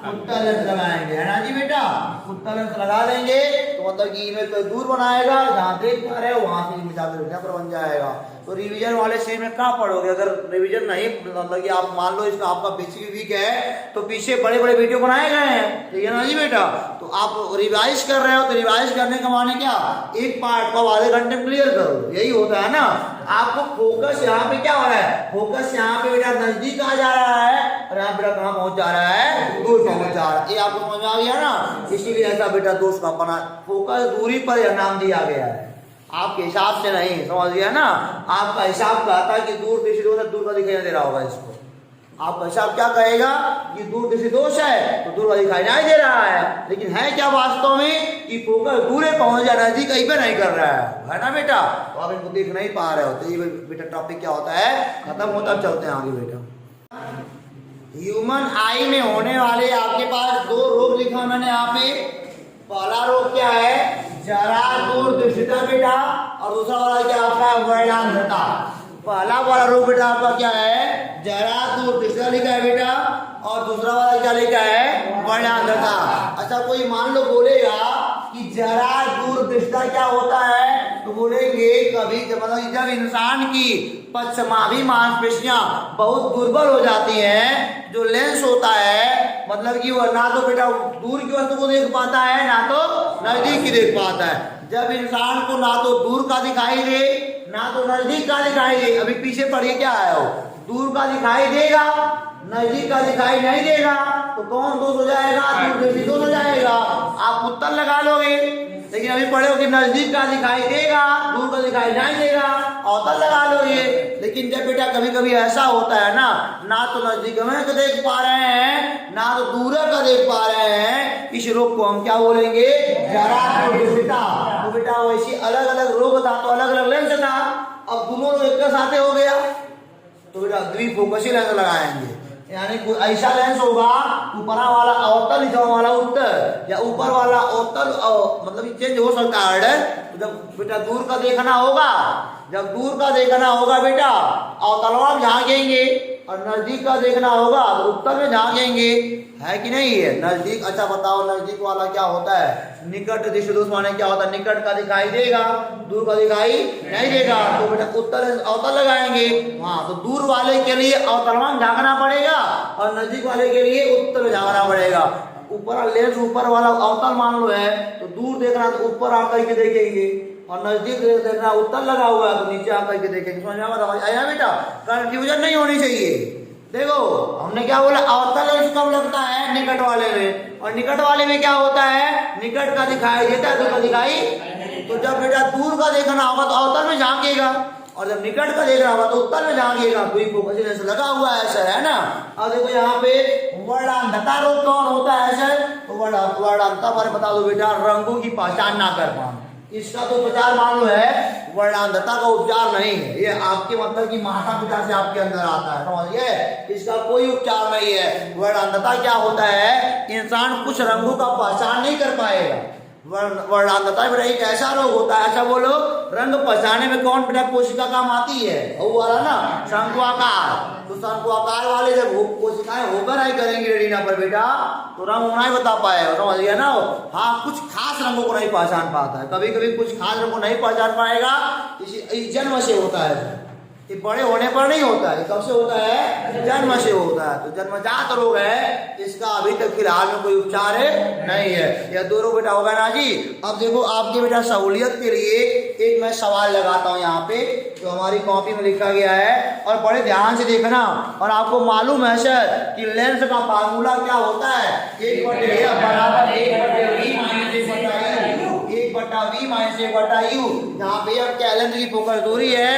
उत्तल लेंस लगाएंगे, है ना जी बेटा, उत्तल लेंस लगा देंगे तो मतलब कि इमेज को दूर बनाएगा, जहाँ देख पा रहे हो वहां से इमेज पर बन जाएगा। तो रिवीजन वाले सेम में कहाँ पढ़ोगे, अगर रिवीजन नहीं मतलब कि आप मान लो इसका आपका बेसिक वीक है तो पीछे बड़े बड़े वीडियो बनाए गए हैं, ठीक है ना जी बेटा। तो आप रिवाइज कर रहे हो तो रिवाइज करने का माने क्या, एक पार्ट को आधे घंटे में क्लियर करो, यही होता है ना। आपको फोकस यहाँ पे क्या हो रहा है, फोकस यहाँ पे बेटा नजदीक आ जा रहा है और यहाँ बेटा कहाँ पहुंच जा रहा है, दूर पहुंच जा रहा है, ये आपको समझ आ गया ना। इसीलिए ऐसा बेटा दोस्त का बना, फोकस दूरी पर यह नाम दिया गया है, आपके हिसाब से नहीं, समझ गया ना। आपका हिसाब कहता है कि दूर दृष्टि दोष है, दूर का दिखाई दे रहा होगा इसको, आपका हिसाब क्या कहेगा कि दूर दृष्टि दोष है तो दूर का दिखाई नहीं दे रहा है, लेकिन है क्या वास्तव में कि फोकस दूरे पहुंच जा, नजदीक कहीं पे नहीं कर रहा है ना बेटा। तो आप इनको देख नहीं पा रहे हो, तो ये बेटा टॉपिक क्या होता है, खत्म होता, चलते हैं आगे बेटा। ह्यूमन आई में होने वाले आपके पास दो रोग लिखा मैंने यहाँ पे, पहला रोग क्या है, जरा दूरदृष्टिता बेटा, और दूसरा वाला क्या आपका है, वर्णांधता। पहला वाला रोग बेटा आपका क्या है, जरा दूरदृष्टिता लिखा है बेटा, और दूसरा वाला क्या लिखा है, वर्णांधता। अच्छा कोई मान लो बोलेगा कि जरा दूरदृष्टिता क्या होता है, तो बोलेंगे कभी मतलब जब इंसान की पश्चमाभी मांसपेशियां बहुत दुर्बल हो जाती हैं, जो लेंस होता है मतलब कि वो ना तो बेटा दूर की वस्तु को देख पाता है ना तो नजदीक की देख पाता है। जब इंसान को ना तो दूर का दिखाई दे ना तो नजदीक का दिखाई दे, अभी पीछे पढ़िए क्या है वो, दूर का दिखाई देगा नजदीक का दिखाई नहीं देगा, तो कौन दोष हो जाएगा, दूरदृष्टि दोष हो जाएगा। आप उत्तर लगा लोगे, लेकिन अभी पढ़े हो कि नजदीक का दिखाई देगा दूर का दिखाई नहीं देगा, अवतल लगा लोगे। लेकिन जब बेटा कभी कभी ऐसा होता है ना तो नजदीक में तो देख पा रहे हैं ना तो दूर का देख पा रहे हैं, इस रोग को हम क्या बोलेंगे, जरा दूरदृष्टिता। तो बेटा वैसी अलग अलग रोग था तो अलग अलग लेंस था, अब दोनों एक के साथ हो गया तो बेटा द्विफोकसी लेंस लगाएंगे, यानी कोई ऐसा लेंस होगा ऊपर वाला अवतल नीचे वाला उत्तर, या ऊपर वाला अवतल मतलब चेंज हो सकता है। तो जब बेटा दूर का देखना होगा, जब दूर का देखना होगा बेटा अवतलवा झांकेंगे और नजदीक का देखना होगा तो उत्तर में झांकेंगे, है कि नहीं है नजदीक। अच्छा बताओ नजदीक वाला क्या होता है, निकट दृष्टि दोष माने क्या होता है, निकट का दिखाई देगा दूर का दिखाई नहीं देगा, तो बेटा उत्तर अवतल लगाएंगे। हाँ तो दूर वाले के लिए अवतलवान झांकना पड़ेगा और नजदीक वाले के लिए उत्तर में झांकना पड़ेगा। ऊपर लेंस ऊपर वाला अवतल मान लो है तो दूर देखना तो ऊपर आकर के देखेंगे और नजदीक देखना उत्तर लगा हुआ है तो नीचे आकर के देखेंगे। समझ में आया बेटा, कंफ्यूजन नहीं होनी चाहिए। देखो हमने क्या बोला, अवतल लेंस कब लगता है, निकट वाले में, और निकट वाले में क्या होता है, निकट का दिखाई देता है दूर का दिखाई। तो जब बेटा दूर का देखना होगा तो अवतल में झांकेगा और जब निकट का देखना होगा तो उत्तर में झांकेगा। फोकस लेंस लगा हुआ है सर, है ना। अब देखो यहाँ पे वर्णांधता रोग कौन होता है सर, तो वर्णांधता बारे बता दो बेटा, रंगों की पहचान ना कर पाना, इसका तो उपचार मान लो है, वर्णांधता का उपचार नहीं है। ये आपके मतलब कि माता पिता से आपके अंदर आता है, समझिए, इसका कोई उपचार नहीं है। वर्णांधता क्या होता है, इंसान कुछ रंगों का पहचान नहीं कर पाएगा। वर्णांधता बेटा एक ऐसा रोग होता है, ऐसा बोलो, रंग पहचाने में कौन बेटा कोशिका काम आती है, वो वाला ना शंकुआकार। तो शंकुआकार वाले जब कोशिकाएं होकर नहीं करेंगे रेटिना पर बेटा तो रंग नहीं बता पाएगा, समझ गया ना। हाँ कुछ खास रंगों को नहीं पहचान पाता है, कभी कभी कुछ खास रंगों को नहीं पहचान पाएगा, इसी जन्म से होता है। ये बड़े होने पर नहीं होता है, कब से होता है, जन्म से होता है। तो जन्मजात रोग है, इसका अभी तक फिलहाल में कोई उपचार नहीं है। यह दो रोग बेटा होगा ना जी। अब देखो आपके बेटा सहूलियत के लिए एक मैं सवाल लगाता हूँ यहाँ पे, जो हमारी कॉपी में लिखा गया है, और बड़े ध्यान से देखना। और आपको मालूम है सर कि लेंस का फार्मूला क्या होता है, 1/a बराबर 1/v minus 1/v minus 1/u। यहाँ पे अब क्या लेंस की फोकस दूरी है,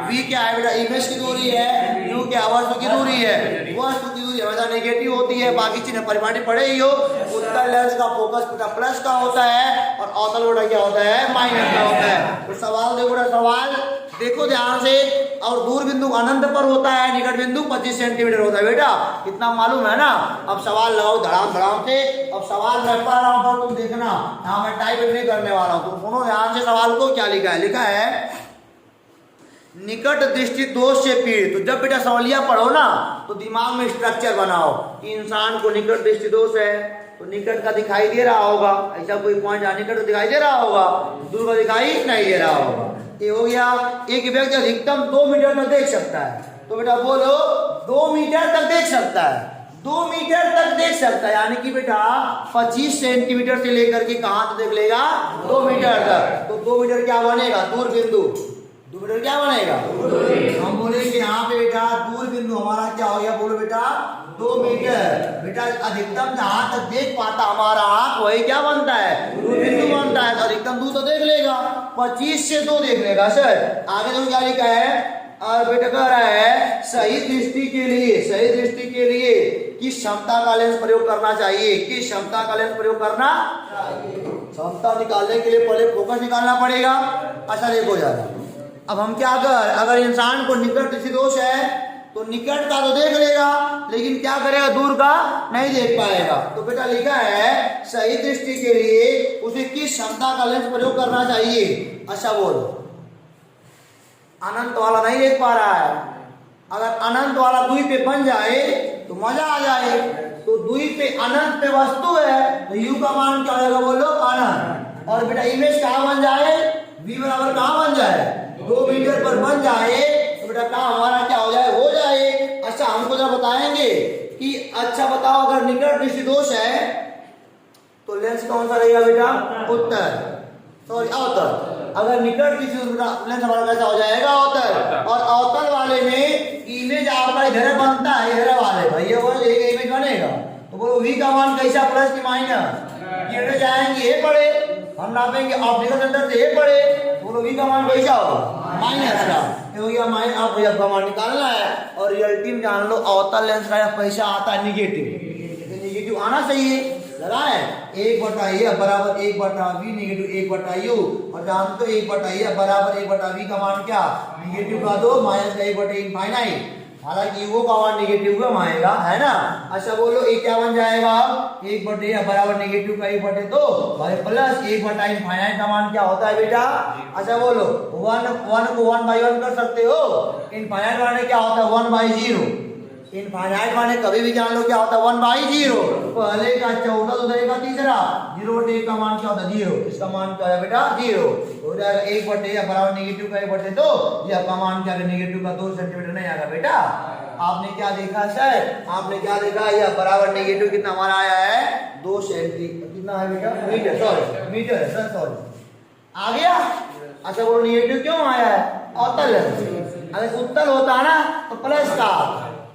v क्या है बेटा, इमेज की दूरी है, u क्या वस्तु की दूरी है, वस्तु की दूरी हमेशा नेगेटिव होती है, बाकी चिन्ह परिमाणी पड़े ही हो। उत्तल लेंस का फोकस बेटा प्लस का होता है और अवतल बेटा क्या होता है, माइनस का होता है। तो सवाल देखो बेटा, सवाल देखो ध्यान से, और दूर बिंदु अनंत पर होता है, निकट बिंदु 25 सेंटीमीटर होता है बेटा, इतना मालूम है ना। अब सवाल लगाओ धड़ाम धड़ाम से। अब सवाल मैं पढ़ रहा हूं पर तुम देखना, यहाँ मैं टाइप नहीं करने वाला हूं, तुम सुनो ध्यान से सवाल को। क्या लिखा है, लिखा है निकट दृष्टि दोष से पीड़ित। तो जब बेटा सवालिया पढ़ो ना तो दिमाग में स्ट्रक्चर बनाओ कि इंसान को निकट दृष्टि दोष है तो निकट का दिखाई दे रहा होगा, ऐसा कोई पॉइंट निकट दिखाई दे रहा होगा, दूर का दिखाई नहीं दे रहा होगा। ये हो गया। एक व्यक्ति अधिकतम 2 मीटर तक देख सकता है, तो बेटा बोलो 2 मीटर तक देख सकता है, 2 मीटर तक देख सकता है, यानी कि बेटा 25 सेंटीमीटर से लेकर के कहां तक देख लेगा, 2 मीटर तक। तो 2 मीटर क्या बनेगा, दूर बिंदु। 2 मीटर क्या बनेगा, हम बोलेंगे यहाँ पे बेटा दूर बिंदु हमारा क्या हो गया, बोलो बेटा 2 मीटर। बेटा अधिकतम जहां तक देख पाता हमारा आंख वही क्या बनता है, दूर बिंदु बनता है। तो अधिकतम दूर तो देख लेगा, 25 से 2 देख लेगा सर। आगे जो क्या लिखा है, और बेटा कह रहा है सही दृष्टि के लिए, सही दृष्टि के लिए किस क्षमता का लेंस प्रयोग करना चाहिए, किस क्षमता का लेंस प्रयोग करना चाहिए। क्षमता निकालने के लिए पहले फोकस निकालना पड़ेगा। अच्छा देखो जरा, अब हम क्या कर, अगर इंसान को निकट दृष्टि दोष है तो निकट का तो देख लेगा लेकिन क्या करेगा, दूर का नहीं देख पाएगा। तो बेटा लिखा है सही दृष्टि के लिए उसे किस क्षमता का लेंस प्रयोग करना चाहिए। अच्छा बोलो, अनंत वाला नहीं देख पा रहा है, अगर अनंत वाला दूरी पे बन जाए तो मजा आ जाए। तो दूरी पे अनंत पे वस्तु है तो यू का मान क्या होगा, बोलो अनंत। और बेटा इमेज कहाँ बन जाए, v बराबर कहाँ बन जाए, 2 मीटर पर बन जाए तो बेटा कहाँ हमारा क्या हो जाए, हो जाए। अच्छा हमको जब बताएंगे कि अच्छा बताओ अगर निकट दृष्टि दोष है तो लेंस कौन सा रहेगा बेटा, उत्तर, सॉरी अवतल। अगर निकट दृष्टि लेंस हमारा कैसा हो जाएगा, अवतल। और अवतल वाले में इमेज आपका इधर बनता है, इधर वाले भैया वो एक इमेज बनेगा। तो बोलो v का मान कैसा, प्लस की माइनस, ये जाएंगे ये पड़े, हम नापेंगे ऑप्टिकल सेंटर से ये पड़े, बोलो v का मान कैसा होगा, माइनस का। हो गया माइनस, आप भैया का मान निकालना है। और रियलिटी में जान लो अवतल लेंस का पैसा आता है निगेटिव, निगेटिव आना चाहिए, लगाए 1/a बराबर 1/v नेगेटिव 1/u। और जान तो 1/a बराबर 1/v का मान क्या, निगेटिव का 2 माइनस का 1/a इनफाइनाइट, हालांकि वो का मान निगेटिव का आएगा, है ना। अच्छा बोलो ये क्या बन जाएगा, 1/a बराबर नेगेटिव का 1/2 भाई प्लस 1/a इनफाइनाइट का मान क्या होता है बेटा। अच्छा बोलो 1 को 1/1 कर सकते हो, इनफाइनाइट वाले क्या होता है 1/0, इनफाइनाइट माने कभी भी जान लो क्या होता है 1/0। पहले का 14 दूसरे का तीसरा 0/1 का मान क्या होता है 0। इसका मान क्या है बेटा 0 हो जाएगा। 1/2 या बराबर नेगेटिव का 1/2 ये आपका मान क्या है नेगेटिव का 2 सेंटीमीटर नहीं आएगा बेटा। आपने क्या देखा सर, आपने क्या देखा ये बराबर नेगेटिव कितना हमारा आया है 2 सेंटीमीटर कितना है बेटा मीटर, सॉरी मीटर है सर, सॉरी आ गया। अच्छा वो नेगेटिव क्यों आया है अवतल है, अगर उत्तल होता ना तो प्लस का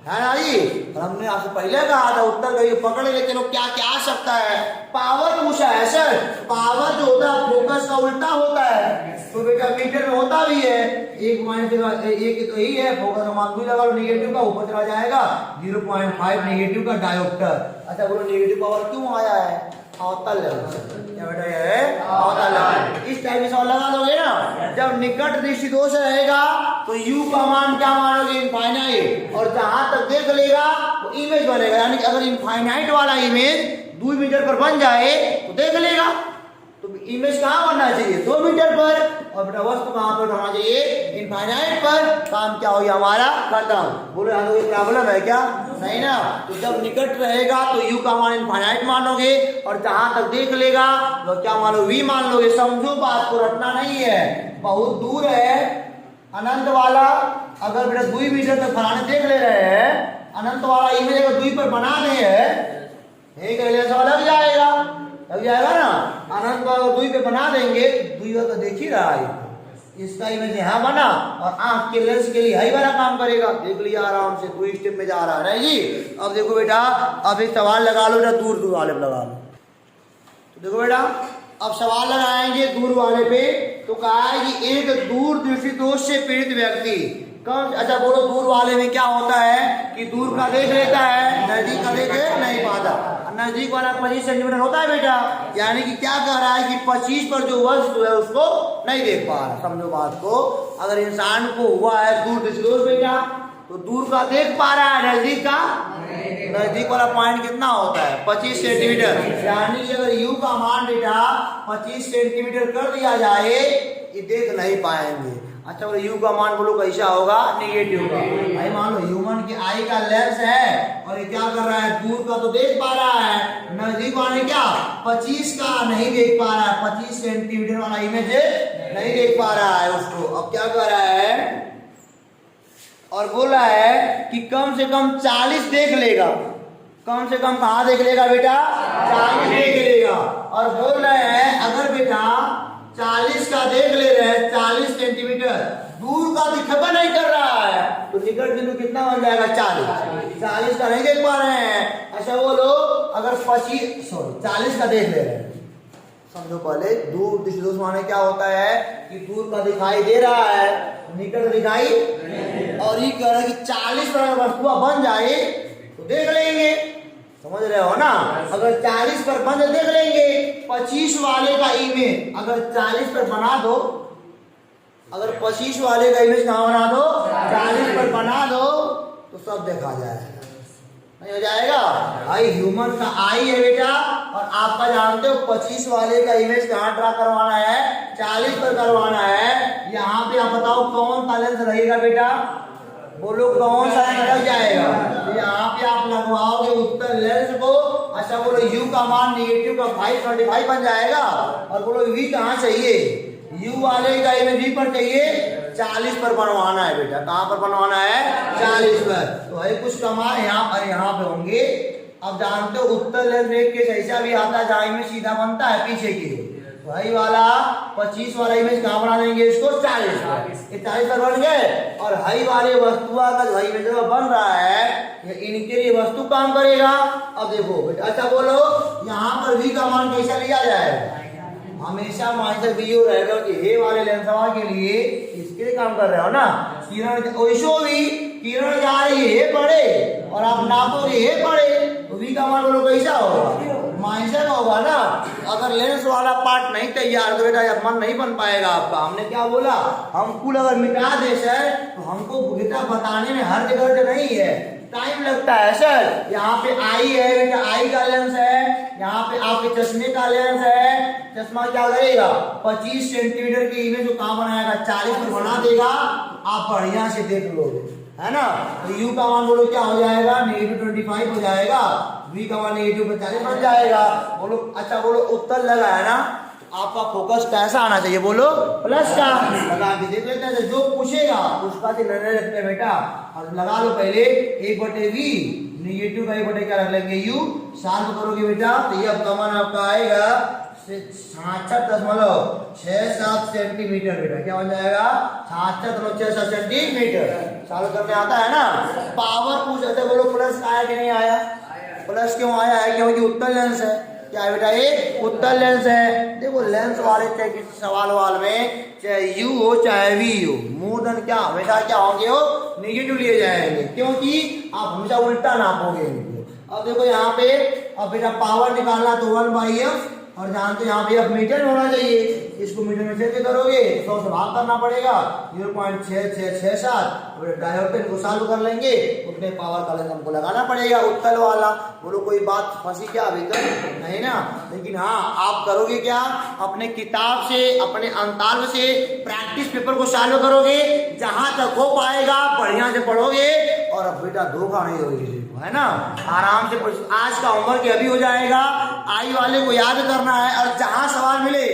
है ना जी। और हमने आपसे पहले कहा था उत्तर का ये पकड़ लेते लोग क्या क्या आ सकता है। पावर पूछा है सर, पावर जो होता है फोकस का उल्टा होता है तो बेटा मीटर में होता भी है। एक माइनस एक तो यही है, फोकस का मान भी लगा लो नेगेटिव का ऊपर चला जाएगा 0.5 नेगेटिव का डायोप्टर। अच्छा बोलो नेगेटिव पावर क्यों आया है अवतल क्या बेटा ये है अवतल। इस टाइप से लगा दोगे ना, जब निकट दृष्टि दोष रहेगा तो u का मान क्या मानोगे इनफाइनाइट, और जहां तक देख लेगा तो इमेज बनेगा। यानी कि अगर इनफाइनाइट वाला इमेज 2 मीटर पर बन जाए तो देख लेगा, तो इमेज कहाँ बनना चाहिए 2 मीटर पर, और बेटा वस्तु कहाँ पर होना चाहिए इनफाइनाइट पर। काम क्या हो गया हमारा खत्म। बोलो यहाँ कोई प्रॉब्लम है क्या, नहीं ना। तो जब निकट रहेगा तो u का मान इनफाइनाइट मानोगे, और जहां तक देख लेगा तो क्या मानो v मान लोगे। समझो बात को रटना नहीं है, बहुत दूर है अनंत वाला, अगर बेटा 2 मीटर तक फलाने देख ले रहे हैं, अनंत वाला इमेज अगर 2 पर बना रहे हैं लग जाएगा, लग जाएगा ना। अनंत वाला 2 पे बना देंगे, 2 तो देख ही रहा है, इसका इमेज यहाँ बना और आंख के लेंस के लिए हाई वाला काम करेगा। देख लिया आराम से 2 स्टेप में जा रहा है नहीं जी। अब देखो बेटा, अब एक सवाल लगा लो बेटा, दूर दूर वाले पे लगा लो। तो देखो बेटा अब सवाल लगाएंगे दूर वाले पे, तो कहा है कि एक दूर दृष्टि दोष से पीड़ित व्यक्ति कौन। अच्छा बोलो दूर वाले में क्या होता है कि दूर का देख लेता है, नजदीक का देख नहीं पाता। नजदीक वाला 25 सेंटीमीटर होता है बेटा, यानी कि क्या कह रहा है कि 25 पर जो वस्तु है उसको नहीं देख पा रहा। समझो बात को, अगर इंसान को हुआ है दूर दृष्टि दोष बेटा तो दूर का देख पा रहा है, नजदीक का नजदीक वाला पॉइंट कितना होता है 25 सेंटीमीटर। यानी कि अगर u का मान बेटा 25 सेंटीमीटर कर दिया जाए ये देख नहीं पाएंगे। अच्छा बोलो u का मान बोलो कैसा होगा नेगेटिव का। भाई मान लो ह्यूमन की आई का लेंस है और ये क्या कर रहा है दूर का तो देख पा रहा है, नजदीक वाले क्या 25 का नहीं देख पा रहा है, 25 सेंटीमीटर वाला इमेज नहीं देख पा रहा है उसको। अब क्या कर रहा है और बोल रहा है कि कम से कम 40 देख लेगा। कम से कम कहाँ देख लेगा बेटा 40 देख लेगा। और बोल रहे हैं अगर बेटा 40 का देख ले रहे हैं 40 सेंटीमीटर, दूर का दिखा नहीं कर रहा है तो निकट बिंदु कितना बन जाएगा 40 का नहीं देख पा रहे हैं। अच्छा बोलो अगर 40 का देख ले रहे हैं, समझो पहले दूर दृष्टि दोष माने क्या होता है कि दूर का दिखाई दे रहा है निकट दिखाई, और ये कह रहा है कि 40 पर अगर वस्तु बन जाए तो देख लेंगे। समझ रहे हो ना, अगर 40 पर बन देख लेंगे। 25 वाले का इमेज अगर 40 पर बना दो, अगर 25 वाले का इमेज कहाँ बना दो 40 पर बना दो तो सब देखा जाएगा, नहीं हो जाएगा। आई ह्यूमन का आई है बेटा, और आपका जानते हो 25 वाले का इमेज कहाँ ड्रा करवाना है 40 पर करवाना है। यहाँ पे आप बताओ कौन सा लेंस रहेगा बेटा, बोलो कौन सा लग जाएगा। यहाँ पे आप लगवाओगे उत्तर लेंस को। अच्छा बोलो u का मान नेगेटिव का 525 बन जाएगा, और बोलो v कहाँ चाहिए u वाले का इमेज v पर चाहिए 40 पर बनवाना है बेटा। कहाँ पर बनवाना है 40 पर। तो भाई कुछ कमा यहाँ पे होंगे। अब जानते हो उत्तर लेंस एक केस ऐसा भी आता है जहाँ इमेज सीधा बनता है पीछे की, तो हाई वाला 25 वाला इमेज कहाँ बना देंगे इसको 40 पर बन गए। और हाई वाले वस्तुआ का जो इमेज बन रहा है ये इनके लिए वस्तु काम करेगा। अब देखो बेटा, अच्छा बोलो यहाँ पर v का मान कैसा लिया जाए, हमेशा माइनस वीओ रहेगा कि हे वाले लेंसवा के लिए इसके लिए काम कर रहे हो ना। किरण वैसो भी किरण जा रही है पड़े और आप नापोगे ये पड़े तो v का मान बोलो कैसा होगा माइनस का होगा ना। अगर लेंस वाला पार्ट नहीं तैयार तो बेटा मन नहीं बन पाएगा आपका। हमने क्या बोला, हम कुल अगर मिटा दे सर तो हमको बेटा बताने में हर जगह नहीं है, टाइम लगता है सर। यहाँ पे आई है बेटा, आई का लेंस है, यहाँ पे आपके चश्मे का लेंस है। चश्मा क्या करेगा 25 सेंटीमीटर की इमेज को कहाँ बनाएगा 40 पर बना देगा, आप बढ़िया से देख लोगे है ना। तो u का मान बोलो क्या हो जाएगा, -25 हो जाएगा, v का मान -45 बन जाएगा। बोलो अच्छा, बोलो उत्तर लगा है ना, आपका फोकस कैसा आना चाहिए, बोलो प्लस का। लगा के देख लेते हैं, जो पूछेगा उसका निर्णय रखते हैं बेटा। और लगा लो पहले 1/v, नेगेटिव का 1 क्या रख लेंगे u, सॉल्व करोगे बेटा तो ये आपका मान आपका आएगा 66.67 सेंटीमीटर बेटा। क्या बन जाएगा, 66.67 सेंटीमीटर। सॉल्व करने आता है ना। पावर पूछ रहे थे, बोलो प्लस आया कि नहीं आया, प्लस क्यों आया है, क्योंकि उत्तल लेंस है। क्या है बेटा, ये उत्तल लेंस है। देखो लेंस वाले चाहे किसी सवाल वाल में चाहे u हो चाहे v हो, मोर देन क्या हमेशा क्या होंगे, हो नेगेटिव लिए जाएंगे, क्योंकि आप हमेशा उल्टा नापोगे इनको। अब देखो यहाँ पे, अब बेटा पावर निकालना तो 1/f, और जानते यहाँ पे अब मीटर में होना चाहिए, इसको मीटर में चेंज करोगे 100 से भाग करना पड़ेगा, 0.6667। डायोड को सॉल्व कर लेंगे, उतने पावर का लेंस हमको लगाना पड़ेगा उत्तल वाला। बोलो कोई बात फंसी क्या अभी तक, नहीं ना। लेकिन हाँ, आप करोगे क्या, अपने किताब से अपने अंताल से प्रैक्टिस पेपर को सॉल्व करोगे, जहां तक हो पाएगा बढ़िया से पढ़ोगे, और अब बेटा धोखा नहीं दोगे, है ना। आराम से आज का होमवर्क अभी हो जाएगा, आई वाले को याद करना है, और जहां सवाल मिले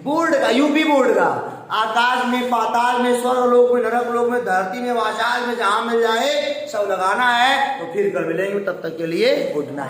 बोर्ड का, यूपी बोर्ड का, आकाश में, पाताल में, स्वर्ग लोक में, नरक लोक में, धरती में, वाचाल में, जहां मिल जाए सब लगाना है। तो फिर कल मिलेंगे, तब तक के लिए गुड नाइट।